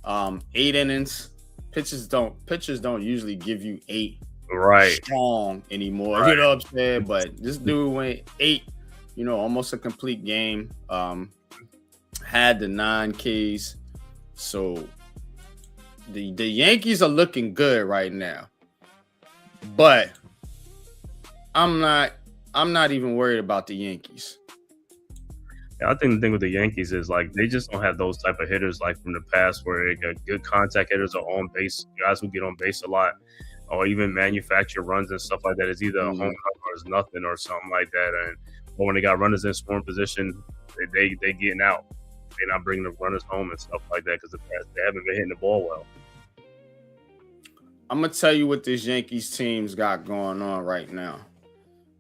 [SPEAKER 1] 8 innings. Pitchers don't usually give you 8 strong anymore. You know what I'm saying? But this dude went 8. Almost a complete game. Had the 9 Ks. So the Yankees are looking good right now. But I'm not even worried about the Yankees.
[SPEAKER 5] Yeah, I think the thing with the Yankees is like they just don't have those type of hitters like from the past where they got good contact hitters or on base guys who get on base a lot or even manufacture runs and stuff like that. It's either a home run or it's nothing or something like that. But when they got runners in scoring position, they getting out. They're not bringing the runners home and stuff like that because they haven't been hitting the ball well.
[SPEAKER 1] I'm gonna tell you what this Yankees team's got going on right now.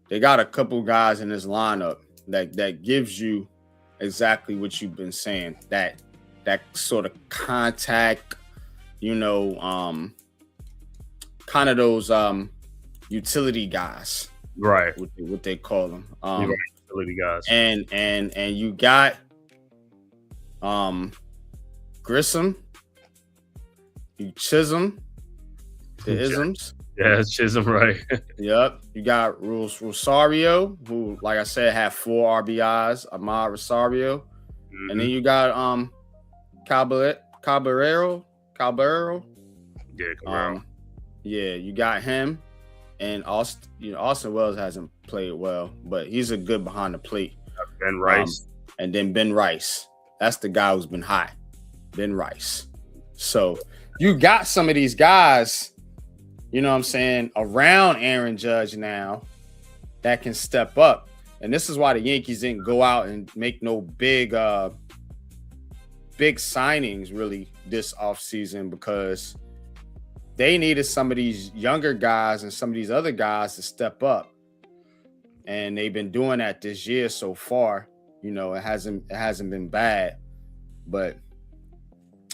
[SPEAKER 1] They got a couple guys in this lineup that gives you exactly what you've been saying. That sort of contact, kind of those utility guys,
[SPEAKER 5] right?
[SPEAKER 1] What they call them,
[SPEAKER 5] utility guys.
[SPEAKER 1] And you got Grissom, you Chisholm, the isms.
[SPEAKER 5] Yeah, it's Chisholm, right?
[SPEAKER 1] Yep. You got Rosario, who, like I said, had 4 RBIs. Ahmad Rosario, and then you got Caballero.
[SPEAKER 5] Yeah, Caballero.
[SPEAKER 1] Yeah, you got him, and Austin Wells hasn't played well, but he's a good behind the plate.
[SPEAKER 5] Ben Rice,
[SPEAKER 1] and then Ben Rice. That's the guy who's been hot. Ben Rice. So you got some of these guys, you know what I'm saying, around Aaron Judge now that can step up. And this is why the Yankees didn't go out and make no big signings really this offseason, because they needed some of these younger guys and some of these other guys to step up. And they've been doing that this year so far. You know, it hasn't been bad. But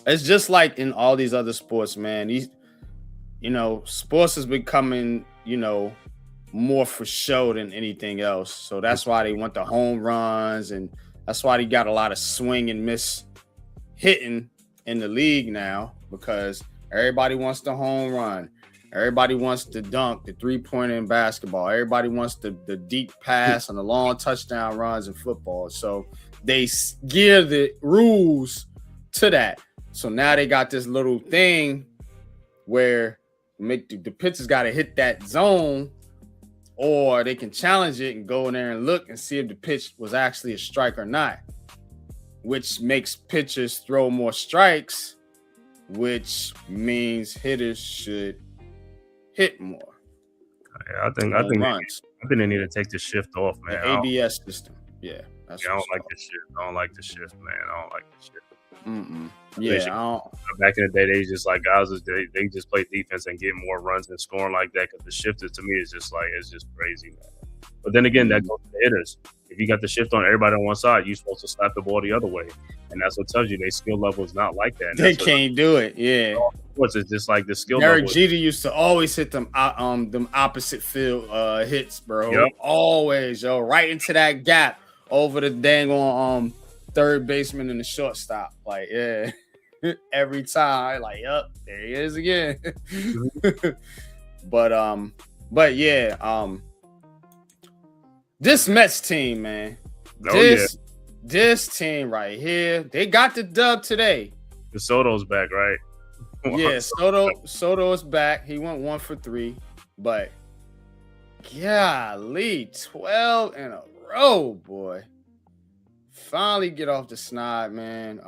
[SPEAKER 1] it's just like in all these other sports, man. These, you know, sports is becoming, you know, more for show than anything else. So that's why they want the home runs, and that's why they got a lot of swing and miss hitting in the league now, because everybody wants the home run. Everybody wants to dunk, the three-pointer in basketball. Everybody wants the deep pass and the long touchdown runs in football. So they gear the rules to that. So now they got this little thing where the pitchers got to hit that zone, or they can challenge it and go in there and look and see if the pitch was actually a strike or not, which makes pitchers throw more strikes, which means hitters should hit more.
[SPEAKER 5] Yeah, I think they need to take the shift off, man.
[SPEAKER 1] The ABS system. Yeah.
[SPEAKER 5] I don't like the shift. I don't like the shift, man. I don't like the shift.
[SPEAKER 1] Yeah,
[SPEAKER 5] back in the day, they just like guys. They just play defense and get more runs and scoring like that. Because the shift to me is just like, it's just crazy, man. But then again, that goes to the hitters. If you got the shift on everybody on one side, you're supposed to slap the ball the other way, and that's what tells you their skill level is not like that. And
[SPEAKER 1] they can't do it. Yeah,
[SPEAKER 5] what's it just like the skill?
[SPEAKER 1] Derek
[SPEAKER 5] level
[SPEAKER 1] Jeter used to always hit them opposite field hits, bro.
[SPEAKER 5] Yep.
[SPEAKER 1] Always, yo, right into that gap over the dang on third baseman and the shortstop. Like, yeah, every time, like, yup, there he is again. But yeah, this Mets team, man. This team right here, they got the dub today.
[SPEAKER 5] The Soto's back, right?
[SPEAKER 1] Yeah, Soto is back. He went 1 for 3, but golly, 12 in a row, boy. Finally get off the snide, man.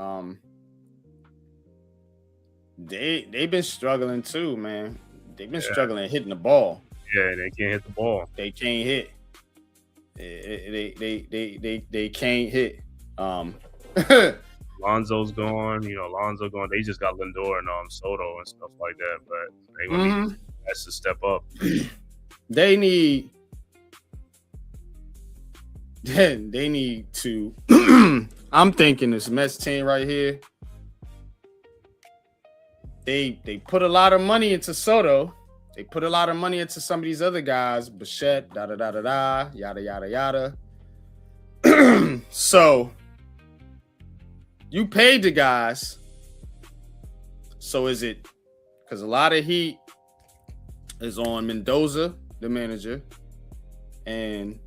[SPEAKER 1] They've been struggling too, man. They've been struggling hitting the ball.
[SPEAKER 5] Yeah, they can't hit the ball.
[SPEAKER 1] They can't hit. They can't hit.
[SPEAKER 5] Alonso's gone. Alonso gone. They just got Lindor and Soto and stuff like that. But they need to step up.
[SPEAKER 1] They need to. I'm thinking this Mets team right here. They put a lot of money into Soto. They put a lot of money into some of these other guys, Bichette, yada yada. So you paid the guys. So is it because a lot of heat is on Mendoza, the manager, and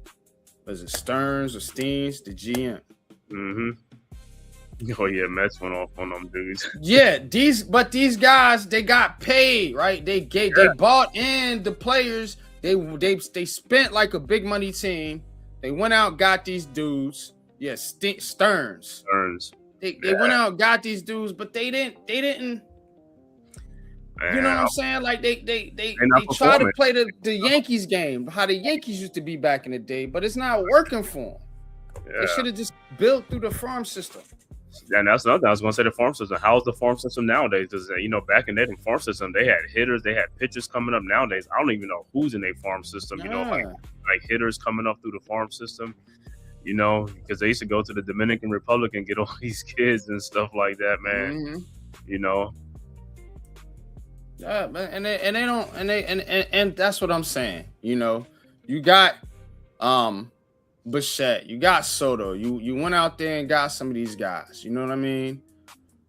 [SPEAKER 1] was it Stearns or Steens, the GM?
[SPEAKER 5] Oh yeah, Mets went off on them dudes.
[SPEAKER 1] Yeah, these guys, they got paid, right? They bought in the players. They spent like a big money team. They went out, got these dudes. Yeah, Stearns. They went out, got these dudes, but they didn't. Man, you know what I'm saying? Like they try to play the Yankees game, how the Yankees used to be back in the day, but it's not working for them. Yeah. They should have just built through the farm system.
[SPEAKER 5] And that's another thing I was going to say, the farm system. How's the farm system nowadays? Because, back in the farm system, they had hitters, they had pitchers coming up. Nowadays, I don't even know who's in their farm system, like hitters coming up through the farm system, because they used to go to the Dominican Republic and get all these kids and stuff like that, man.
[SPEAKER 1] Yeah, man, and they don't, and that's what I'm saying. You got Bichette, you got Soto. You went out there and got some of these guys. You know what I mean?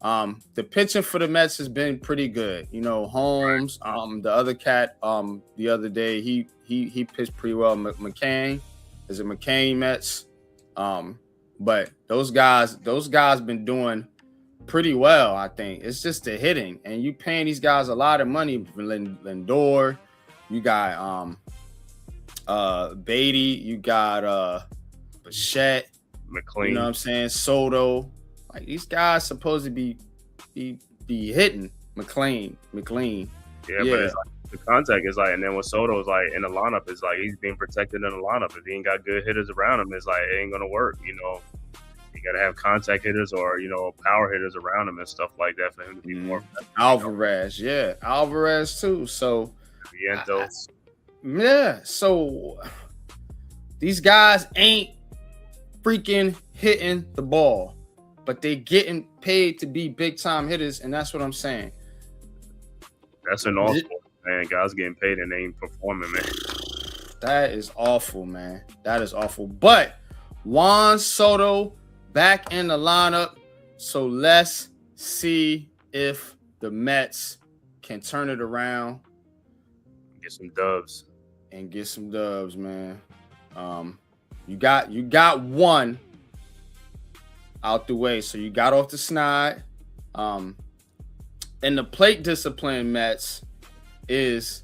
[SPEAKER 1] The pitching for the Mets has been pretty good. You know, Holmes, the other cat, the other day, he pitched pretty well. McCain, is it McCain Mets? But those guys been doing pretty well, I think. It's just the hitting. And you paying these guys a lot of money. Lindor, you got Beatty, you got Bichette,
[SPEAKER 5] McLean.
[SPEAKER 1] You know what I'm saying? Soto. Like these guys supposed to be hitting. McLean.
[SPEAKER 5] Yeah, but it's like the contact is like, and then when Soto's like in the lineup, it's like he's being protected in the lineup. If he ain't got good hitters around him, it's like it ain't gonna work. You know, you gotta have contact hitters or power hitters around him and stuff like that for him to be more effective.
[SPEAKER 1] Alvarez too. So so these guys ain't freaking hitting the ball, but they getting paid to be big time hitters, and that's what I'm saying.
[SPEAKER 5] That's in all sports, man. Guys getting paid and they ain't performing, man.
[SPEAKER 1] That is awful, man. That is awful. But Juan Soto back in the lineup, so let's see if the Mets can turn it around,
[SPEAKER 5] get some dubs,
[SPEAKER 1] man. You got one out the way, so you got off the snide. And the plate discipline Mets is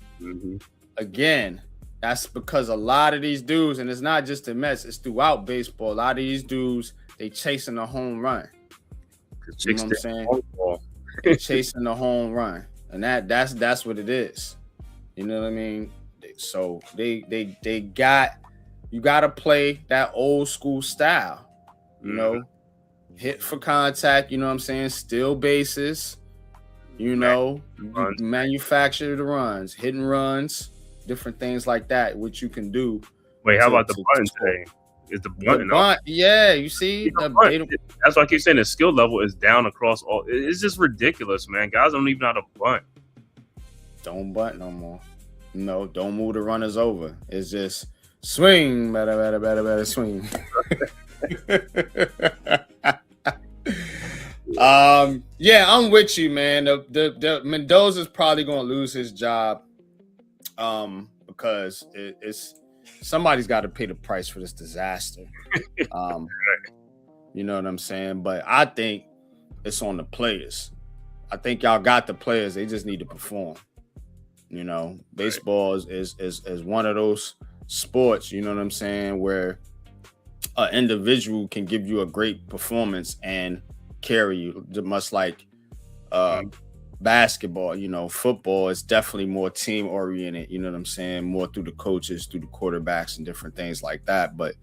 [SPEAKER 1] again, that's because a lot of these dudes, and it's not just the Mets, it's throughout baseball. A lot of these dudes, they chasing a home run. You know what I'm saying? They chasing the home run, and that's what it is. You know what I mean? So they got, you got to play that old school style. You know, hit for contact. You know what I'm saying? Steal bases. You know, manufacture the runs, hitting runs, different things like that, which you can do.
[SPEAKER 5] Wait, how about the bunt today? Is the bunt?
[SPEAKER 1] Yeah, you see,
[SPEAKER 5] that's why I keep saying the skill level is down across all. It's just ridiculous, man. Guys don't even know how to bunt.
[SPEAKER 1] Don't bunt no more. No, don't move the runners over. It's just swing, better swing. Yeah, I'm with you, man. The Mendoza's probably gonna lose his job, because it's somebody's got to pay the price for this disaster. You know what I'm saying? But I think it's on the players. I think y'all got the players. They just need to perform. You know, baseball is one of those sports. You know what I'm saying, where an individual can give you a great performance and carry you, much like basketball. You know, football is definitely more team oriented, you know what I'm saying, more through the coaches, through the quarterbacks and different things like that. But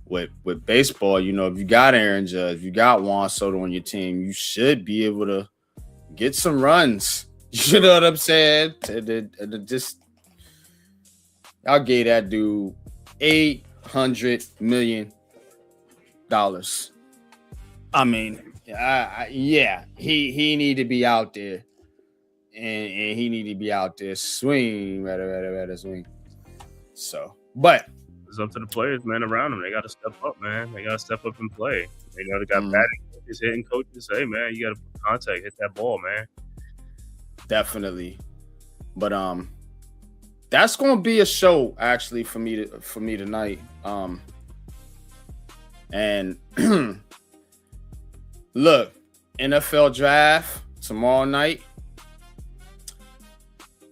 [SPEAKER 1] with baseball, you know, if you got Aaron Judge, you got Juan Soto on your team, you should be able to get some runs. You know what I'm saying? Just y'all gave that dude $800 million. I mean, he need to be out there, and he need to be out there swing, better swing. So, but
[SPEAKER 5] it's up to the players, man, around them. They got to step up, man. They got to step up and play. You know, they got batting coaches, hitting coaches. Hey, man, you got to put contact, hit that ball, man.
[SPEAKER 1] Definitely, but that's gonna be a show actually for me tonight. And look, NFL draft tomorrow night.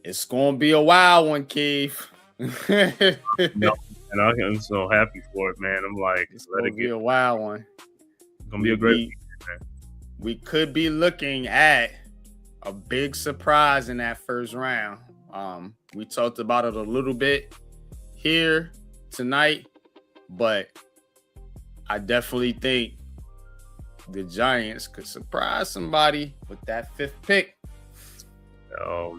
[SPEAKER 1] It's gonna be a wild one, Keith.
[SPEAKER 5] No, and I'm so happy for it, man. I'm like,
[SPEAKER 1] it's gonna be a wild one.
[SPEAKER 5] It's gonna be a great weekend, man.
[SPEAKER 1] We could be looking at a big surprise in that first round. We talked about it a little bit here tonight, but I definitely think the Giants could surprise somebody with that 5th pick.
[SPEAKER 5] I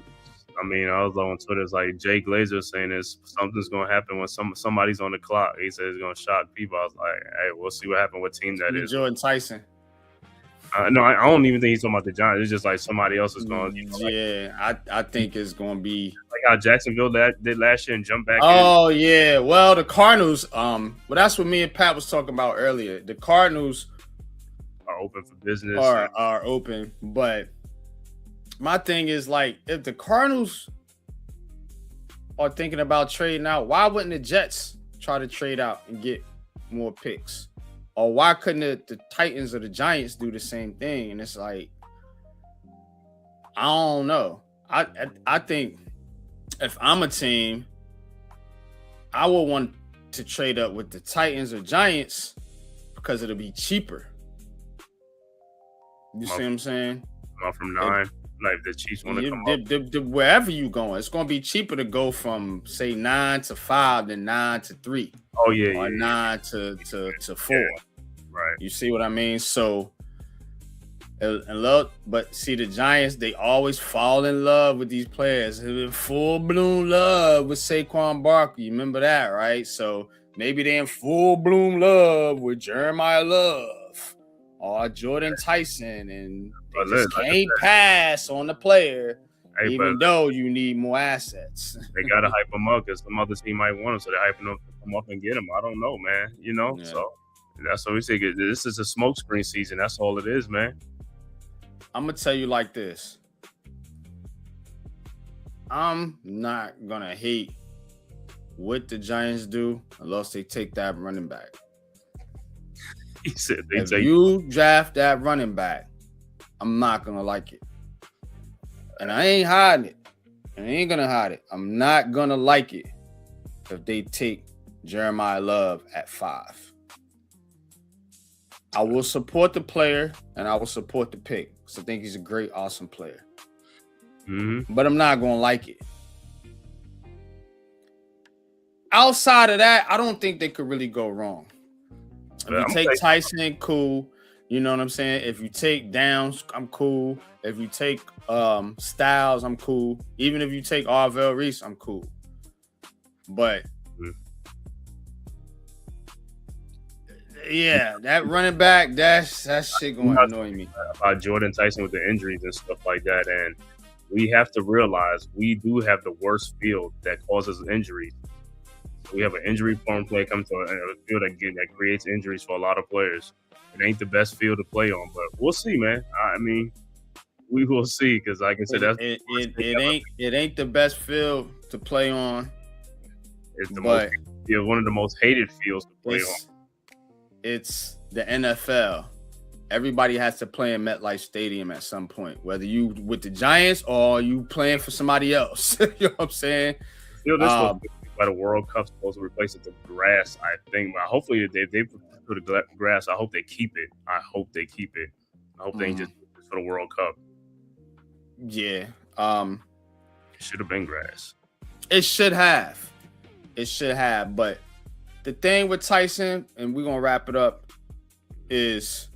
[SPEAKER 5] mean, I was on Twitter. It's like Jay Glazer saying something's going to happen when somebody's on the clock. He says it's going to shock people. I was like, hey, we'll see what happens. What team that is?
[SPEAKER 1] Jordan Tyson.
[SPEAKER 5] No, I don't even think he's talking about the Giants. It's just like somebody else is going.
[SPEAKER 1] I think it's going to be
[SPEAKER 5] like how Jacksonville did last year and jumped back.
[SPEAKER 1] Oh yeah, well the Cardinals. Well that's what me and Pat was talking about earlier. The Cardinals
[SPEAKER 5] are open for business.
[SPEAKER 1] Are open, but my thing is like if the Cardinals are thinking about trading out, why wouldn't the Jets try to trade out and get more picks? Or why couldn't the Titans or the Giants do the same thing? And it's like, I don't know. I think if I'm a team, I would want to trade up with the Titans or Giants because it'll be cheaper. You see what I'm saying?
[SPEAKER 5] From 9. Like the Chiefs want to come up.
[SPEAKER 1] Wherever you going, it's going to be cheaper to go from say 9 to 5 than 9 to 3.
[SPEAKER 5] Oh yeah,
[SPEAKER 1] or 9 to 4.
[SPEAKER 5] Yeah. Right.
[SPEAKER 1] You see what I mean? So, and look, but see the Giants, they always fall in love with these players. Full bloom love with Saquon Barkley. You remember that, right? So maybe they're in full bloom love with Jeremiah Love or Jordan Tyson, and they just can't pass on the player, even though you need more assets.
[SPEAKER 5] They gotta hype them up because some other team might want them, so they're hyping them to come up and get them. I don't know, man. You know,
[SPEAKER 1] Yeah.
[SPEAKER 5] So that's what we say. This is a smokescreen season. That's all it is, man.
[SPEAKER 1] I'm gonna tell you like this. I'm not gonna hate what the Giants do unless they take that running back.
[SPEAKER 5] He said
[SPEAKER 1] if you draft that running back, I'm not gonna like it. And I ain't hiding it. I ain't gonna hide it. I'm not gonna like it if they take Jeremiah Love at 5. I will support the player and I will support the pick because I think he's a great, awesome player.
[SPEAKER 5] Mm-hmm.
[SPEAKER 1] But I'm not gonna like it. Outside of that, I don't think they could really go wrong. If you take Tyson, cool. You know what I'm saying? If you take Downs, I'm cool. If you take Styles, I'm cool. Even if you take Arvell Reese, I'm cool. But yeah, that running back, that shit gonna annoy me.
[SPEAKER 5] About Jordan Tyson with the injuries and stuff like that, and we have to realize we do have the worst field that causes injuries. We have an injury-prone play come to a field that creates injuries for a lot of players. It ain't the best field to play on, but we'll see, man. I mean, we will see because, like I said,
[SPEAKER 1] it ain't the best field to play on.
[SPEAKER 5] It's one of the most hated fields to play on.
[SPEAKER 1] It's the NFL. Everybody has to play in MetLife Stadium at some point, whether you with the Giants or you playing for somebody else. You know what I'm saying?
[SPEAKER 5] By the World Cup supposed to replace it with grass, I think. But hopefully they put the grass. I hope they keep it. I hope they ain't just for the World Cup.
[SPEAKER 1] Yeah.
[SPEAKER 5] It should have been grass.
[SPEAKER 1] It should have. But the thing with Tyson, and we're gonna wrap it up, is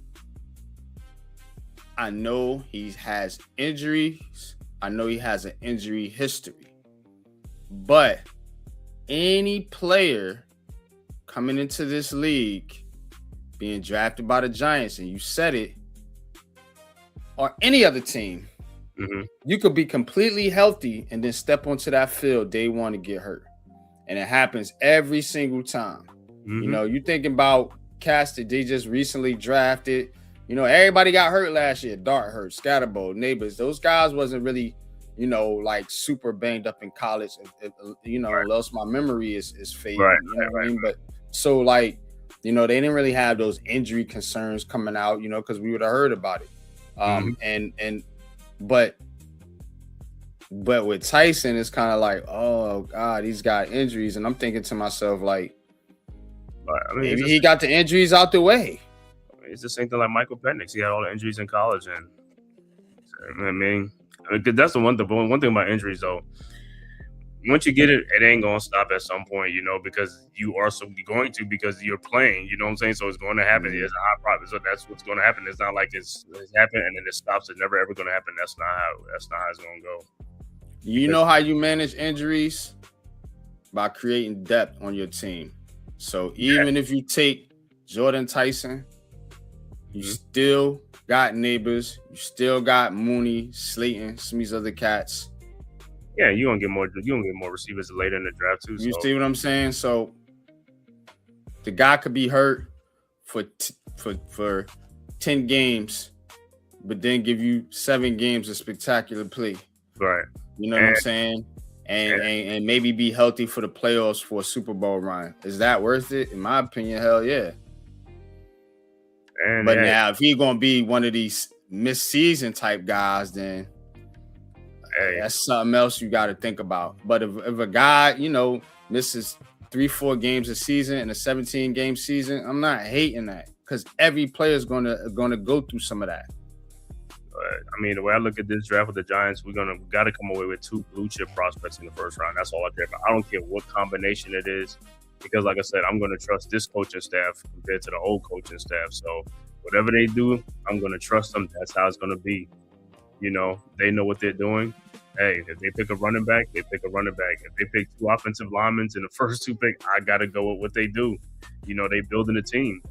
[SPEAKER 1] I know he has injuries. I know he has an injury history. But any player coming into this league being drafted by the Giants, and you said it, or any other team, you could be completely healthy and then step onto that field day one to get hurt. And it happens every single time. You know, you thinking about cats that they just recently drafted. You know, everybody got hurt last year. Dart hurt, Scatterbo, Neighbors. Those guys wasn't really, you know, like super banged up in college. You know, unless my memory is fading.
[SPEAKER 5] Right,
[SPEAKER 1] you know what I mean? But so like, you know, they didn't really have those injury concerns coming out, you know, because we would have heard about it. But with Tyson, it's kind of like, oh God, he's got injuries, and I'm thinking to myself like, maybe he got the injuries out the way.
[SPEAKER 5] It's the same thing like Michael Penix. He had all the injuries in college, and I mean, that's the one thing about injuries though. Once you get it, it ain't gonna stop at some point, you know, because you are going to because you're playing. You know what I'm saying? So it's going to happen. It's a high problem. So that's what's going to happen. It's not like it's happened and then it stops. It's never ever going to happen. That's not how it's going to go.
[SPEAKER 1] You know how you manage injuries? By creating depth on your team. So even if you take Jordan Tyson, you still got Neighbors, you still got Mooney, Slayton, some of these other cats.
[SPEAKER 5] Yeah, you gonna get more receivers later in the draft too.
[SPEAKER 1] You
[SPEAKER 5] so.
[SPEAKER 1] see what I'm saying? So the guy could be hurt for 10 games, but then give you 7 games of spectacular play.
[SPEAKER 5] Right.
[SPEAKER 1] You know what I'm saying? And maybe be healthy for the playoffs for a Super Bowl run. Is that worth it? In my opinion, hell yeah. But now, if he's gonna be one of these mid-season type guys, then that's something else you got to think about. But if a guy, misses 3-4 games a season in a 17-game season, I'm not hating that because every player is gonna go through some of that.
[SPEAKER 5] I mean, the way I look at this draft with the Giants, we got to come away with 2 blue chip prospects in the first round. That's all I care about. I don't care what combination it is, because like I said, I'm going to trust this coaching staff compared to the old coaching staff. So whatever they do, I'm going to trust them. That's how it's going to be. They know what they're doing. Hey, if they pick a running back, they pick a running back. If they pick 2 offensive linemen in the first 2 picks, I got to go with what they do. They building a team.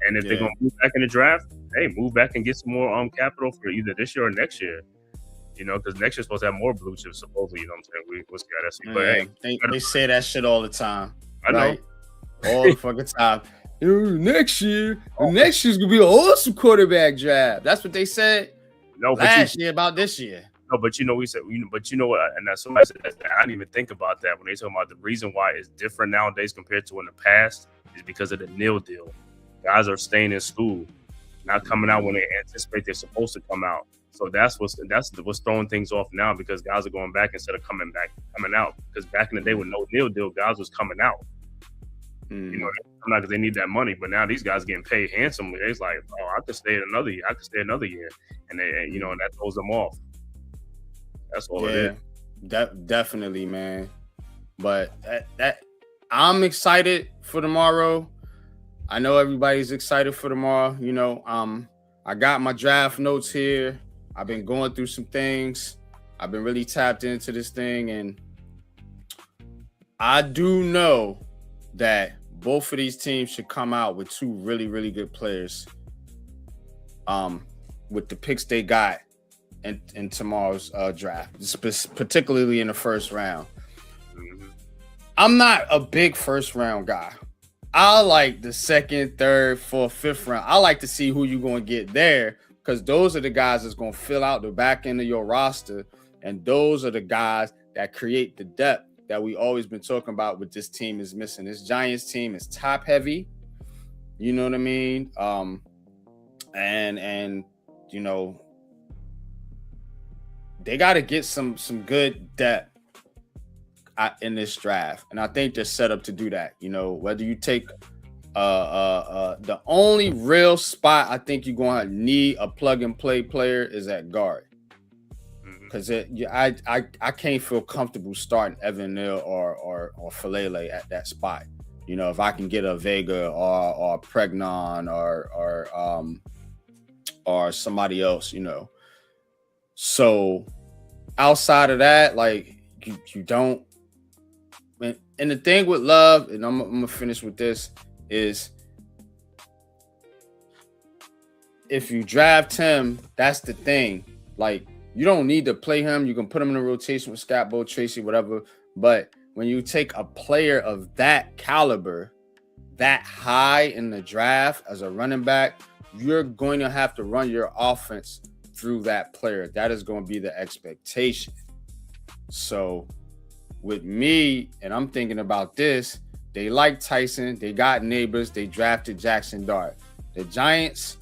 [SPEAKER 5] And if they're going to move back in the draft, hey, move back and get some more capital for either this year or next year. Because next year's supposed to have more blue chips, supposedly. You know what I'm saying? We'll see how that's. But hey,
[SPEAKER 1] they say that shit all the time.
[SPEAKER 5] I know.
[SPEAKER 1] Right? All the fucking time. Next year, next year's gonna be an awesome quarterback draft. That's what they said.
[SPEAKER 5] No,
[SPEAKER 1] last year about this year.
[SPEAKER 5] No, but we said, but you know what? And that's what I said. I didn't even think about that when they talking about the reason why it's different nowadays compared to in the past is because of the nil deal. Guys are staying in school, not coming out when they anticipate they're supposed to come out. So that's what's throwing things off now, because guys are going back instead of coming out. Because back in the day with no nil deal, guys was coming out. Not because they need that money, but now these guys getting paid handsomely. It's like, I could stay another year. And and that throws them off. That's all it is.
[SPEAKER 1] Definitely, man. But that I'm excited for tomorrow. I know everybody's excited for tomorrow. I got my draft notes here. I've been going through some things. I've been really tapped into this thing, and I do know that both of these teams should come out with 2 really, really good players. With the picks they got in tomorrow's draft, particularly in the first round. I'm not a big first round guy. I like the 2nd, 3rd, 4th, 5th round. I like to see who you're going to get there, because those are the guys that's going to fill out the back end of your roster, and those are the guys that create the depth that we always been talking about with this team is missing. This Giants team is top heavy. You know what I mean? And they got to get some good depth in this draft, and I think they're set up to do that. Whether you take the only real spot I think you're going to need a plug and play player is at guard, because I can't feel comfortable starting Evan Neal or Falele at that spot. If I can get a Vega or Pregnon or somebody else, So outside of that, like you don't. And the thing with Love, and I'm gonna finish with this, is if you draft him, that's the thing. Like, you don't need to play him. You can put him in a rotation with Scott Bo, Tracy, whatever. But when you take a player of that caliber, that high in the draft as a running back, you're going to have to run your offense through that player. That is going to be the expectation. So with me, and I'm thinking about this, they like Tyson, they got Neighbors, they drafted Jackson Dart. The Giants,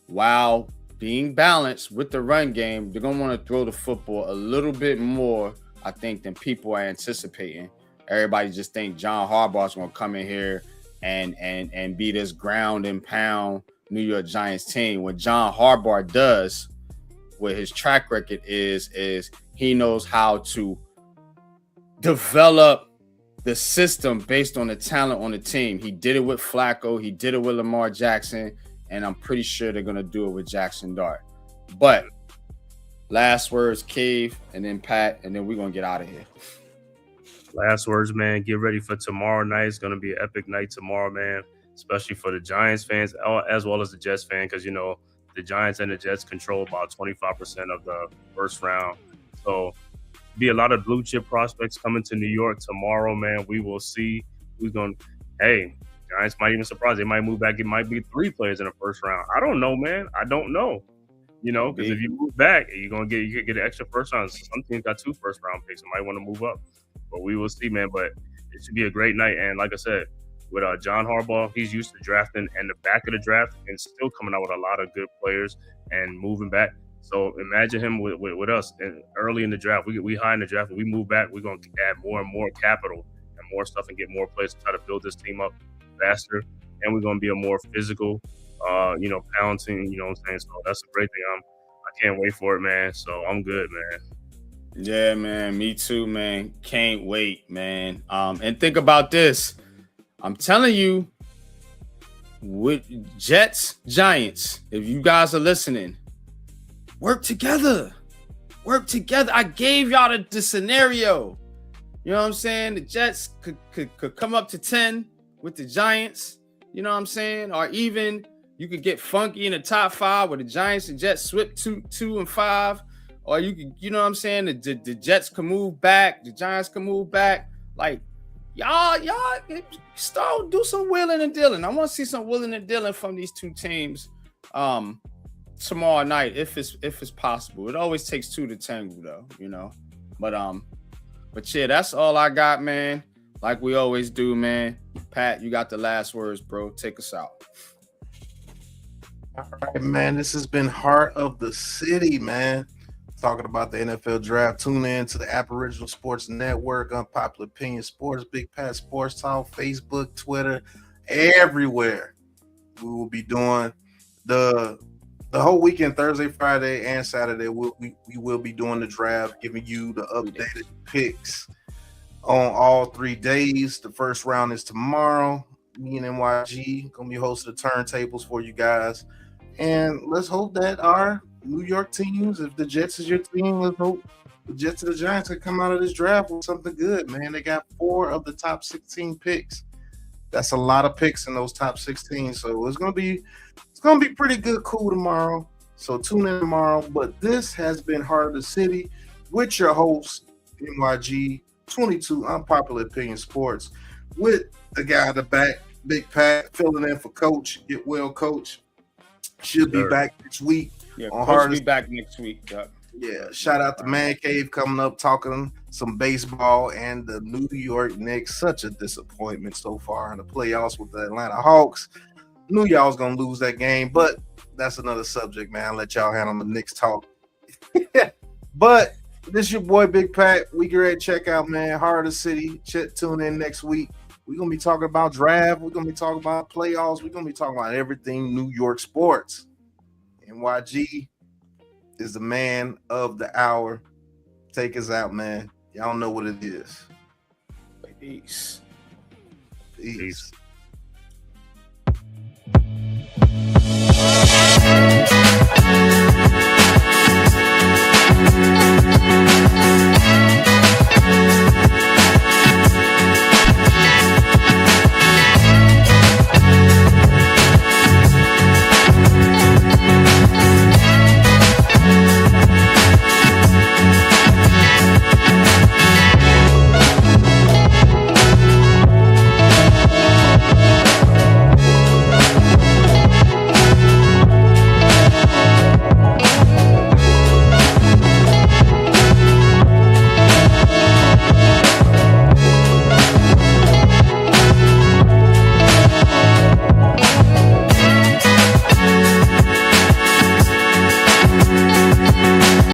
[SPEAKER 1] while being balanced with the run game, they're going to want to throw the football a little bit more, I think, than people are anticipating. Everybody just think John Harbaugh's going to come in here and be this ground and pound New York Giants team. What John Harbaugh does, what his track record is he knows how to develop the system based on the talent on the team. He did it with Flacco. He did it with Lamar Jackson. And I'm pretty sure they're going to do it with Jackson Dart. But last words, Cave, and then Pat, and then we're going to get out of here.
[SPEAKER 5] Last words, man. Get ready for tomorrow night. It's going to be an epic night tomorrow, man, especially for the Giants fans as well as the Jets fans, because, the Giants and the Jets control about 25% of the first round. So be a lot of blue chip prospects coming to New York tomorrow, man. We will see who's going. Hey, Giants might even surprise. They might move back. It might be 3 players in the first round. I don't know, man. I don't know. You know, because if you move back, you could get an extra first round. Some teams got 2 first round picks. You might want to move up, but we will see, man. But it should be a great night. And like I said, with John Harbaugh, he's used to drafting and the back of the draft and still coming out with a lot of good players and moving back. So imagine him with us and early in the draft. We high in the draft. When we move back, we're going to add more and more capital and more stuff and get more players to try to build this team up faster. And we're going to be a more physical, pound team. You know what I'm saying? So that's a great thing. I can't wait for it, man. So I'm good, man.
[SPEAKER 1] Yeah, man. Me too, man. Can't wait, man. And think about this. I'm telling you, with Jets, Giants, if you guys are listening, work together. Work together. I gave y'all the scenario. You know what I'm saying? The Jets could come up to 10 with the Giants. You know what I'm saying? Or even you could get funky in the top 5 with the Giants and Jets swip 2 and 5. Or you could, you know what I'm saying? The Jets can move back. The Giants can move back. Like, y'all start do some wheeling and dealing. I want to see some wheeling and dealing from these 2 teams tomorrow night if it's possible. It always takes 2 to tango though, you know. But yeah, that's all I got, man. Like we always do, man. Pat, you got the last words, bro. Take us out.
[SPEAKER 2] All right, man. This has been Heart of the City, man. Talking about the NFL draft. Tune in to the Aboriginal Sports Network, Unpopular Opinion Sports, Big Pat Sports Talk, Facebook, Twitter, everywhere. We will be doing the whole weekend, Thursday, Friday, and Saturday. We will be doing the draft, giving you the updated picks on all 3 days. The first round is tomorrow. Me and NYG gonna be hosting the turntables for you guys, and let's hope that our New York teams, if the Jets is your team, let's hope the Jets and the Giants can come out of this draft with something good, man. They got 4 of the top 16 picks. That's a lot of picks in those top 16. So it's gonna be pretty good, cool tomorrow. So tune in tomorrow. But this has been Heart of the City with your host, NYG 22 Unpopular Opinion Sports, with the guy at the back, Big Pat, filling in for Coach. Get well, Coach. Should be back next week.
[SPEAKER 1] Yeah,
[SPEAKER 2] on
[SPEAKER 1] Coach will be back next week.
[SPEAKER 2] Yeah, shout out to Man Cave coming up, talking some baseball and the New York Knicks. Such a disappointment so far in the playoffs with the Atlanta Hawks. Knew y'all was gonna lose that game, but that's another subject, man. I'll let y'all handle the Knicks talk. But this your boy Big Pat. We get ready to check out, man. Heart of the City. Tune in next week. We're gonna be talking about draft. We're gonna be talking about playoffs. We're gonna be talking about everything New York sports. NYG is the man of the hour. Take us out, man. Y'all know what it is.
[SPEAKER 1] Peace.
[SPEAKER 2] Peace.